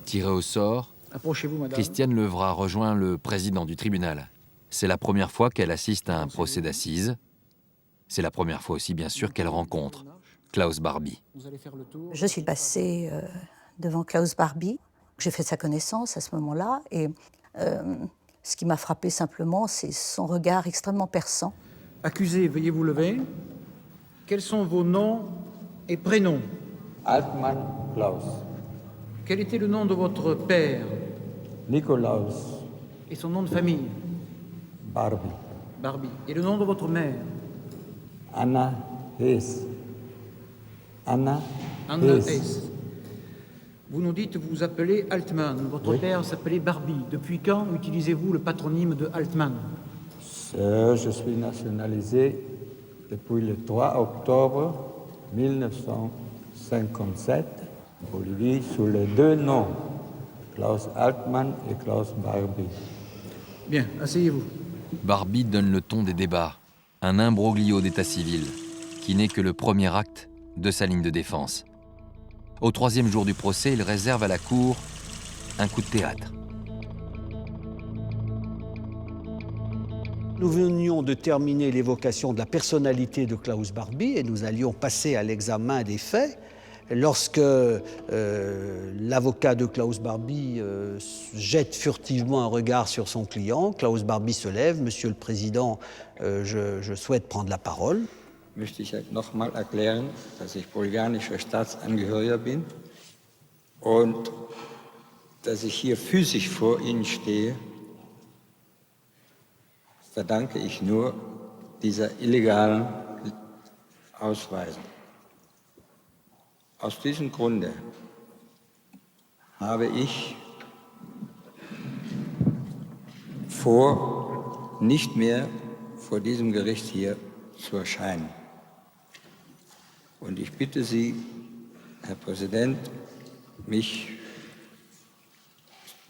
Tirée au sort, approchez-vous, madame. Christiane Levrat rejoint le président du tribunal. C'est la première fois qu'elle assiste à un procès d'assises. C'est la première fois aussi, bien sûr, qu'elle rencontre Klaus Barbie. Je suis passée devant Klaus Barbie. J'ai fait sa connaissance à ce moment-là. Et ce qui m'a frappé simplement, c'est son regard extrêmement perçant. Accusé, veuillez vous lever. Quels sont vos noms et prénoms? Altman Klaus. Quel était le nom de votre père? Nikolaus. Et son nom de famille? Barbie. Barbie. Et le nom de votre mère? Anna Hess. Anna Hess. Vous nous dites, vous vous appelez Altman. Votre père s'appelait Barbie. Depuis quand utilisez-vous le patronyme de Altman? Je suis nationalisé depuis le 3 octobre 1957 en Bolivie sous les deux noms, Klaus Altman et Klaus Barbie. Bien, asseyez-vous. Barbie donne le ton des débats, un imbroglio d'état civil qui n'est que le premier acte de sa ligne de défense. Au troisième jour du procès, il réserve à la cour un coup de théâtre. Nous venions de terminer l'évocation de la personnalité de Klaus Barbie et nous allions passer à l'examen des faits. Lorsque l'avocat de Klaus Barbie jette furtivement un regard sur son client, Klaus Barbie se lève. Monsieur le Président, je souhaite prendre la parole. Möchte ich nochmal erklären, dass ich bulgarischer Staatsangehöriger bin und dass ich hier physisch vor Ihnen stehe verdanke ich nur dieser illegalen Ausweisung. Aus diesem Grunde habe ich vor, nicht mehr vor diesem Gericht hier zu erscheinen. Und ich bitte Sie, Herr Präsident, mich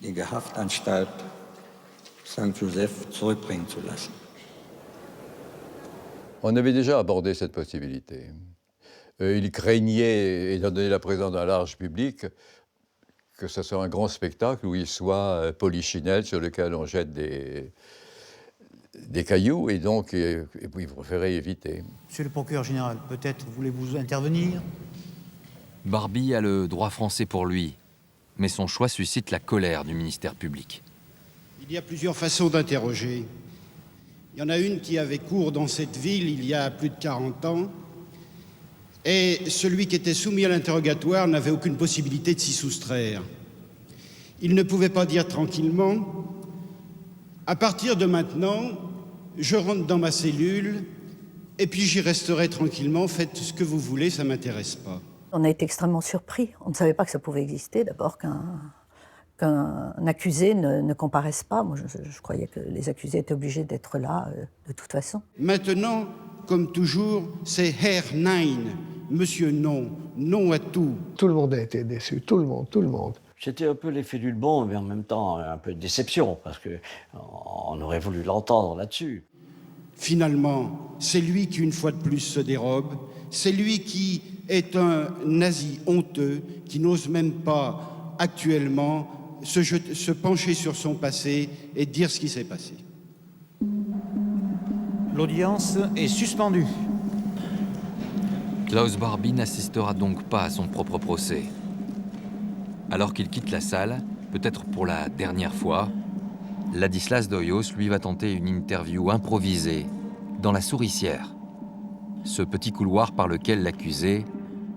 in die Haftanstalt St. Joseph zurückbringen zu lassen. On avait déjà abordé cette possibilité. Il craignait, étant donné la présence d'un large public, que ce soit un grand spectacle où il soit polichinelle sur lequel on jette des cailloux, et donc il préférait éviter. Monsieur le procureur général, peut-être voulez-vous intervenir? Barbie a le droit français pour lui, mais son choix suscite la colère du ministère public. Il y a plusieurs façons d'interroger. Il y en a une qui avait cours dans cette ville il y a plus de 40 ans, et celui qui était soumis à l'interrogatoire n'avait aucune possibilité de s'y soustraire. Il ne pouvait pas dire tranquillement « À partir de maintenant, je rentre dans ma cellule, et puis j'y resterai tranquillement, faites ce que vous voulez, ça ne m'intéresse pas ». On a été extrêmement surpris. On ne savait pas que ça pouvait exister, d'abord qu'un accusé ne comparaisse pas. Moi, je croyais que les accusés étaient obligés d'être là de toute façon. Maintenant, comme toujours, c'est Herr Nein, Monsieur Non, non à tout. Tout le monde a été déçu, tout le monde. C'était un peu l'effet du bon, mais en même temps un peu de déception, parce qu'on aurait voulu l'entendre là-dessus. Finalement, c'est lui qui, une fois de plus, se dérobe. C'est lui qui est un nazi honteux, qui n'ose même pas, actuellement, se pencher sur son passé et dire ce qui s'est passé. L'audience est suspendue. Klaus Barbie n'assistera donc pas à son propre procès. Alors qu'il quitte la salle, peut-être pour la dernière fois, Ladislas Doyos lui va tenter une interview improvisée dans la Souricière, ce petit couloir par lequel l'accusé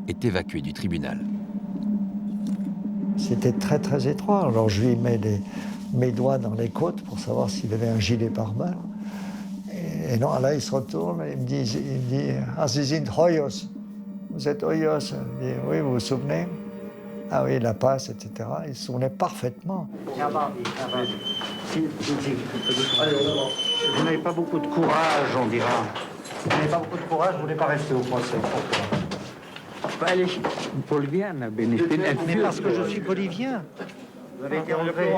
est évacué du tribunal. C'était très très étroit. Alors je lui mets mes doigts dans les côtes pour savoir s'il avait un gilet pare-balles. Et non, là il se retourne et il me dit Ah, Sie sind Hoyos. Vous êtes Hoyos. Je dis Oui, vous vous souvenez? Ah oui, la passe, etc. Il se souvenait parfaitement. Vous n'avez pas beaucoup de courage, on dira. Vous n'avez pas beaucoup de courage, vous ne voulez pas rester au procès. Weil ich Bolivianer bin. Ich bin Mais entführt parce que je worden. suis bolivien. Vous avez été enlevé.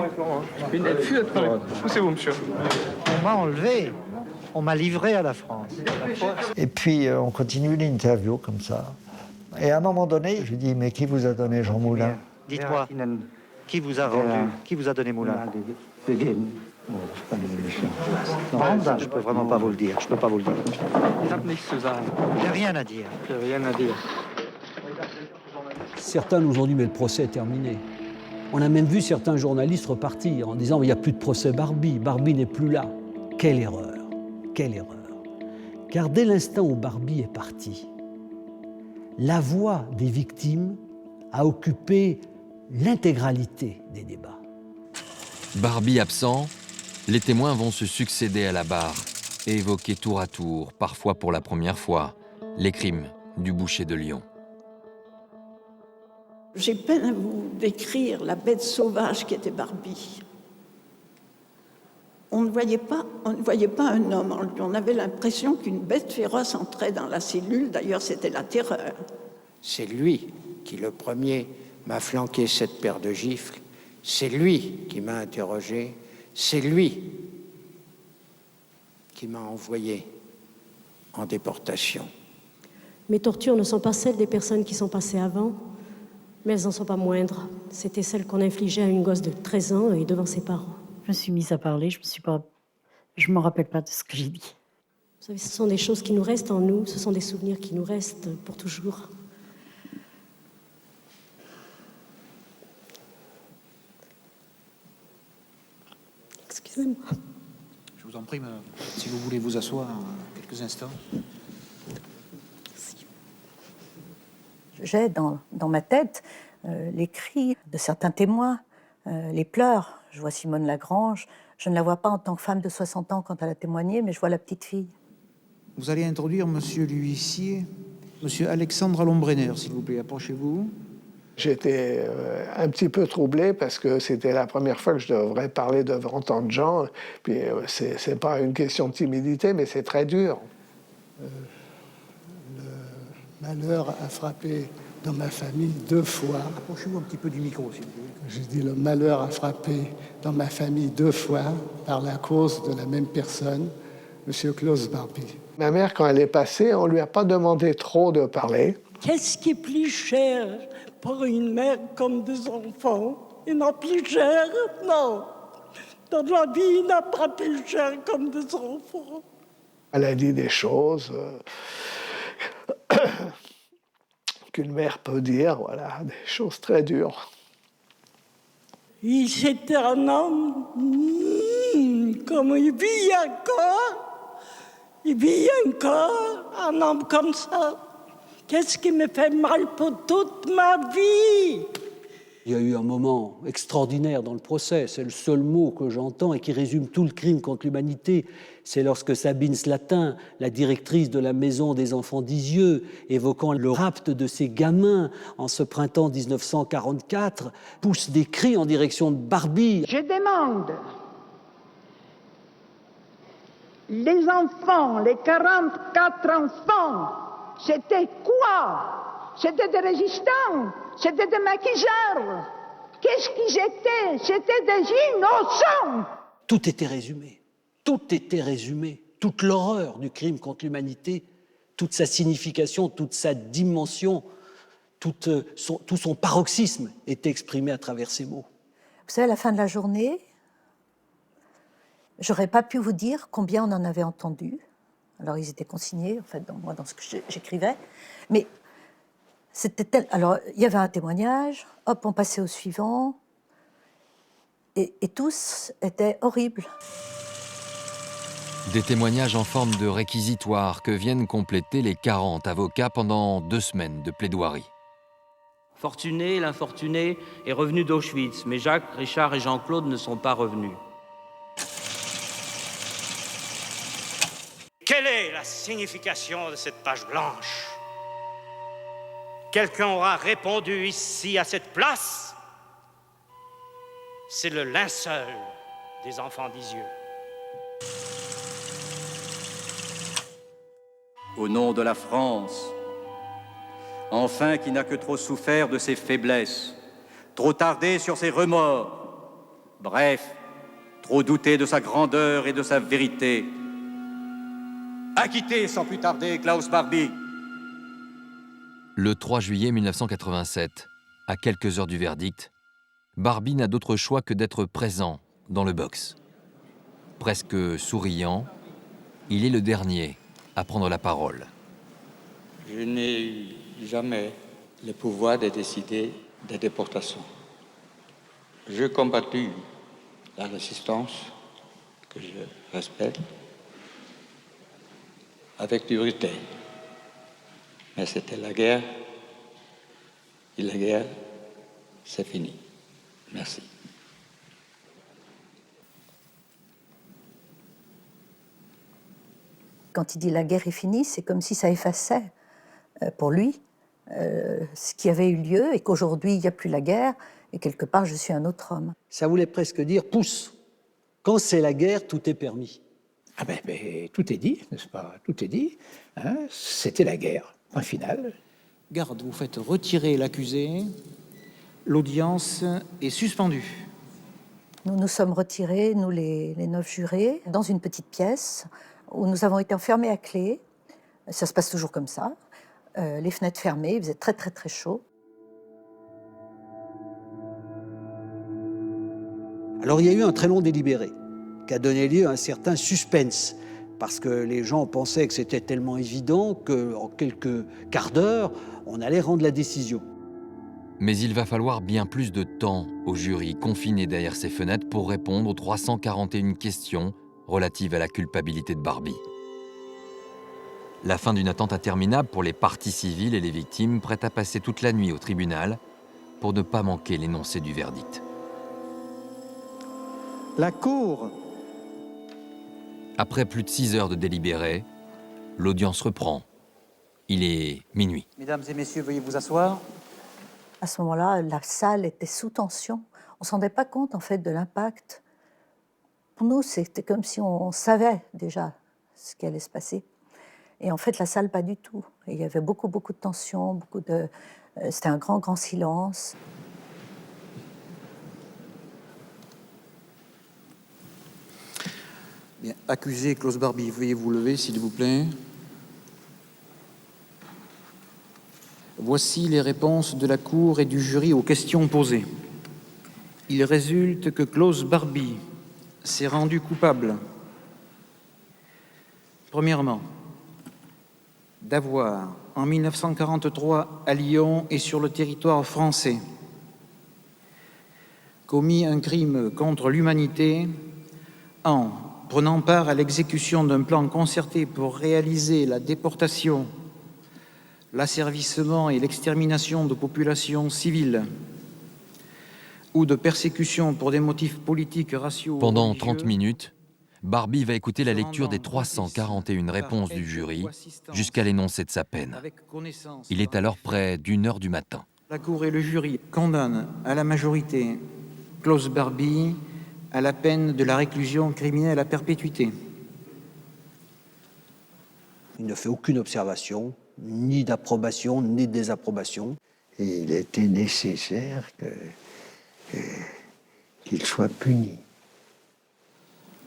Ich bin entführt worden. Poussez-vous, monsieur. On m'a enlevé. On m'a livré à la France. Et puis on continue l'interview comme ça. Et à un moment donné, je lui dis Mais qui vous a donné Jean Moulin? Dites-moi, qui vous a rendu? Qui vous a donné Moulin? Non, je ne peux vraiment pas vous le dire. Je ne peux pas vous le dire. Ich habe nichts zu sagen. J'ai rien à dire. J'ai rien à dire. Certains nous ont dit « mais le procès est terminé ». On a même vu certains journalistes repartir en disant « il n'y a plus de procès Barbie, Barbie n'est plus là ». Quelle erreur, quelle erreur. Car dès l'instant où Barbie est parti, la voix des victimes a occupé l'intégralité des débats. Barbie absent, les témoins vont se succéder à la barre et évoquer tour à tour, parfois pour la première fois, les crimes du boucher de Lyon. J'ai peine à vous décrire la bête sauvage qui était Barbie. On ne voyait pas un homme en lui. On avait l'impression qu'une bête féroce entrait dans la cellule. D'ailleurs, c'était la terreur. C'est lui qui, le premier, m'a flanqué cette paire de gifles. C'est lui qui m'a interrogé. C'est lui qui m'a envoyé en déportation. Mes tortures ne sont pas celles des personnes qui sont passées avant, mais elles n'en sont pas moindres. C'était celles qu'on infligeait à une gosse de 13 ans et devant ses parents. Je me suis mise à parler, je me rappelle pas de ce que j'ai dit. Vous savez, ce sont des choses qui nous restent en nous, ce sont des souvenirs qui nous restent pour toujours. Excusez-moi. Je vous en prie, madame, si vous voulez vous asseoir quelques instants. J'ai dans ma tête les cris de certains témoins, les pleurs. Je vois Simone Lagrange Je ne la vois pas en tant que femme de 60 ans quand elle a témoigné, mais je vois la petite fille. Vous allez introduire monsieur l'huissier, monsieur Alexandre Alombrenner, s'il vous plaît, approchez-vous. J'étais un petit peu troublé parce que c'était la première fois que je devrais parler devant tant de gens. Puis c'est pas une question de timidité, mais c'est très dur. Le malheur a frappé dans ma famille 2 fois. Approchez-vous un petit peu du micro, s'il vous plaît. J'ai dit le malheur a frappé dans ma famille 2 fois par la cause de la même personne, M. Klaus Barbie. Ma mère, quand elle est passée, on lui a pas demandé trop de parler. Qu'est-ce qui est plus cher pour une mère comme des enfants? Il n'a plus cher, non. Dans la vie, il n'a pas plus cher comme des enfants. Elle a dit des choses qu'une mère peut dire, voilà, des choses très dures. C'était un homme, comme il vit encore, un homme comme ça. Qu'est-ce qui me fait mal pour toute ma vie? Il y a eu un moment extraordinaire dans le procès, c'est le seul mot que j'entends et qui résume tout le crime contre l'humanité. C'est lorsque Sabine Slatin, la directrice de la maison des enfants d'Isieux, évoquant le rapt de ces gamins en ce printemps 1944, pousse des cris en direction de Barbie. Je demande, les enfants, les 44 enfants, c'était quoi? C'était des résistants, c'était des maquisards. Qu'est-ce qu'ils étaient? C'était des innocents. Tout était résumé. Tout était résumé. Toute l'horreur du crime contre l'humanité, toute sa signification, toute sa dimension, tout son paroxysme était exprimé à travers ces mots. Vous savez, à la fin de la journée, j'aurais pas pu vous dire combien on en avait entendu. Alors, ils étaient consignés, en fait, dans ce que j'écrivais. Mais c'était alors, il y avait un témoignage, hop, on passait au suivant. Et tous étaient horribles. Des témoignages en forme de réquisitoire que viennent compléter les 40 avocats pendant 2 semaines de plaidoirie. Fortuné, l'infortuné, est revenu d'Auschwitz, mais Jacques, Richard et Jean-Claude ne sont pas revenus. Quelle est la signification de cette page blanche? Quelqu'un aura répondu ici à cette place? C'est le linceul des enfants d'Isieux. Au nom de la France, enfin qui n'a que trop souffert de ses faiblesses, trop tardé sur ses remords, bref, trop douté de sa grandeur et de sa vérité. Acquittez sans plus tarder Klaus Barbie. Le 3 juillet 1987, à quelques heures du verdict, Barbie n'a d'autre choix que d'être présent dans le box. Presque souriant, il est le dernier à prendre la parole. Je n'ai eu jamais le pouvoir de décider des déportations. J'ai combattu la résistance, que je respecte, avec dureté. Mais c'était la guerre, et la guerre, c'est fini. Merci. Quand il dit la guerre est finie, c'est comme si ça effaçait pour lui ce qui avait eu lieu et qu'aujourd'hui il n'y a plus la guerre et quelque part je suis un autre homme. Ça voulait presque dire pousse. Quand c'est la guerre, tout est permis. Ah ben, tout est dit, n'est-ce pas? Tout est dit. Hein, c'était la guerre, point final. Garde, vous faites retirer l'accusé. L'audience est suspendue. Nous nous sommes retirés, nous les 9 jurés, dans une petite pièce où nous avons été enfermés à clé. Ça se passe toujours comme ça. Les fenêtres fermées, il faisait très très très chaud. Alors il y a eu un très long délibéré qui a donné lieu à un certain suspense, parce que les gens pensaient que c'était tellement évident qu'en quelques quarts d'heure, on allait rendre la décision. Mais il va falloir bien plus de temps au jury confiné derrière ses fenêtres pour répondre aux 341 questions relatives à la culpabilité de Barbie. La fin d'une attente interminable pour les parties civiles et les victimes prêtes à passer toute la nuit au tribunal pour ne pas manquer l'énoncé du verdict. La Cour Après plus de 6 heures de délibéré, l'audience reprend. Il est minuit. Mesdames et messieurs, veuillez vous asseoir. À ce moment-là, la salle était sous tension. On ne se rendait pas compte, en fait, de l'impact. Pour nous, c'était comme si on savait déjà ce qui allait se passer. Et en fait, la salle, pas du tout. Et il y avait beaucoup, beaucoup de tension, c'était un grand, grand silence. Bien, accusé Klaus Barbie, veuillez vous lever, s'il vous plaît. Voici les réponses de la Cour et du jury aux questions posées. Il résulte que Klaus Barbie s'est rendu coupable, premièrement, d'avoir, en 1943, à Lyon et sur le territoire français, commis un crime contre l'humanité en prenant part à l'exécution d'un plan concerté pour réaliser la déportation, l'asservissement et l'extermination de populations civiles ou de persécution pour des motifs politiques, raciaux. Pendant 30 minutes, Barbie va écouter la lecture des 341 réponses du jury jusqu'à l'énoncé de sa peine. Il est alors près d'1h du matin. La Cour et le jury condamnent à la majorité Klaus Barbie à la peine de la réclusion criminelle à perpétuité. Il ne fait aucune observation, ni d'approbation, ni de désapprobation. Et il était nécessaire qu'il soit puni.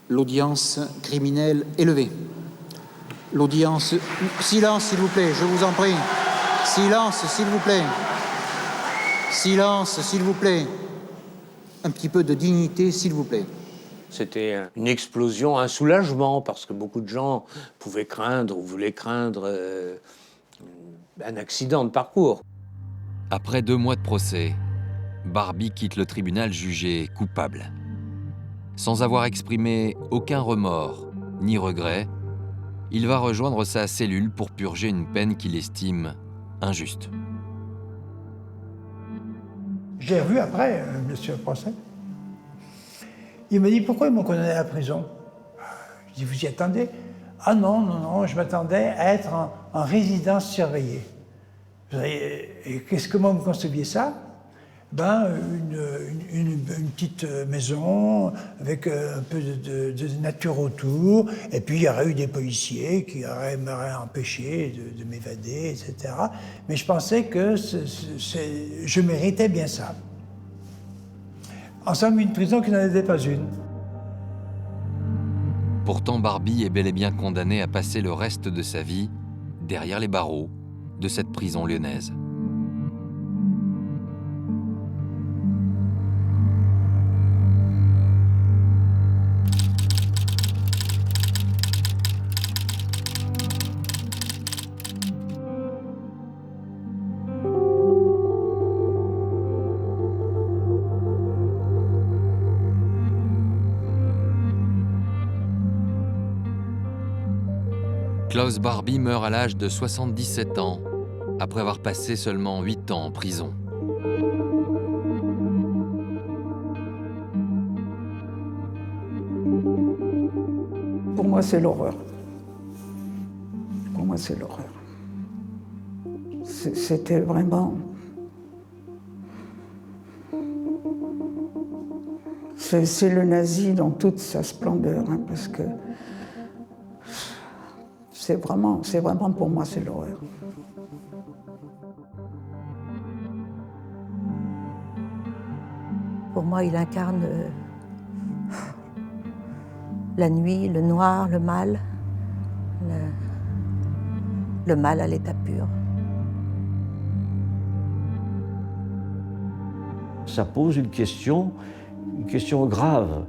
L'audience criminelle est levée. L'audience... Silence, s'il vous plaît, je vous en prie. Silence, s'il vous plaît. Silence, s'il vous plaît. Un petit peu de dignité, s'il vous plaît. C'était une explosion, un soulagement, parce que beaucoup de gens pouvaient craindre ou voulaient craindre un accident de parcours. Après 2 mois de procès, Barbie quitte le tribunal jugé coupable. Sans avoir exprimé aucun remords ni regret, il va rejoindre sa cellule pour purger une peine qu'il estime injuste. J'ai revu après, monsieur le procès. Il m'a dit, pourquoi ils m'ont condamné à la prison? Je dis, vous y attendez? Ah non, non, non, je m'attendais à être en résidence surveillée. Et qu'est-ce que moi vous conceviez ça? Ben, une petite maison avec un peu de nature autour, et puis il y aurait eu des policiers qui m'auraient empêché de m'évader, etc. Mais je pensais que je méritais bien ça. En somme, une prison qui n'en était pas une. Pourtant, Barbie est bel et bien condamné à passer le reste de sa vie derrière les barreaux de cette prison lyonnaise. Klaus Barbie meurt à l'âge de 77 ans, après avoir passé seulement 8 ans en prison. Pour moi, c'est l'horreur. Pour moi, c'est l'horreur. C'était vraiment... C'est le nazi dans toute sa splendeur, hein, parce que c'est vraiment pour moi, c'est l'horreur. Pour moi, il incarne la nuit, le noir, le mal. Le mal à l'état pur. Ça pose une question grave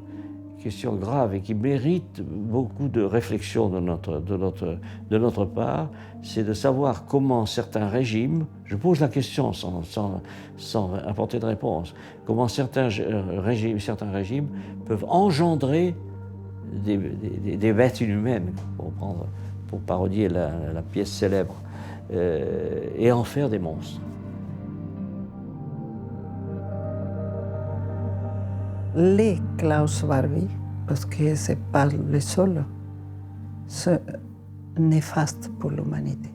et qui mérite beaucoup de réflexion de notre part, c'est de savoir comment certains régimes, je pose la question sans apporter de réponse, comment certains régimes peuvent engendrer des bêtes inhumaines, pour parodier la pièce célèbre, et en faire des monstres. Les Klaus Barbie, parce que c'est pas le seul, c'est néfaste pour l'humanité,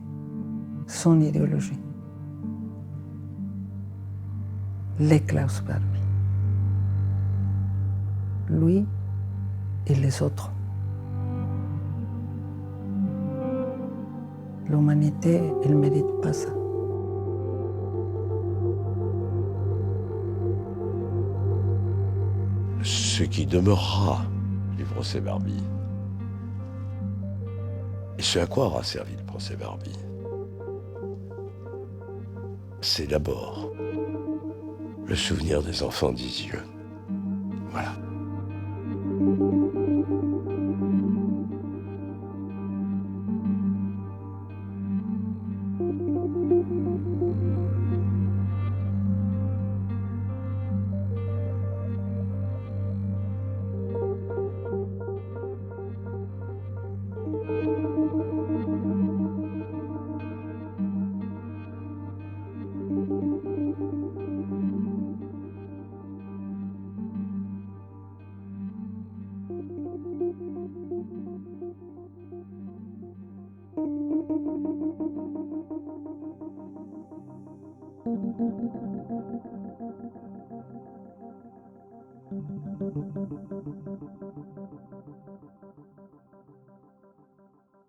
son idéologie. Les Klaus Barbie. Lui et les autres. L'humanité, elle ne mérite pas ça. Ce qui demeurera du procès Barbie, et ce à quoi aura servi le procès Barbie, c'est d'abord le souvenir des enfants d'Isieux. Voilà.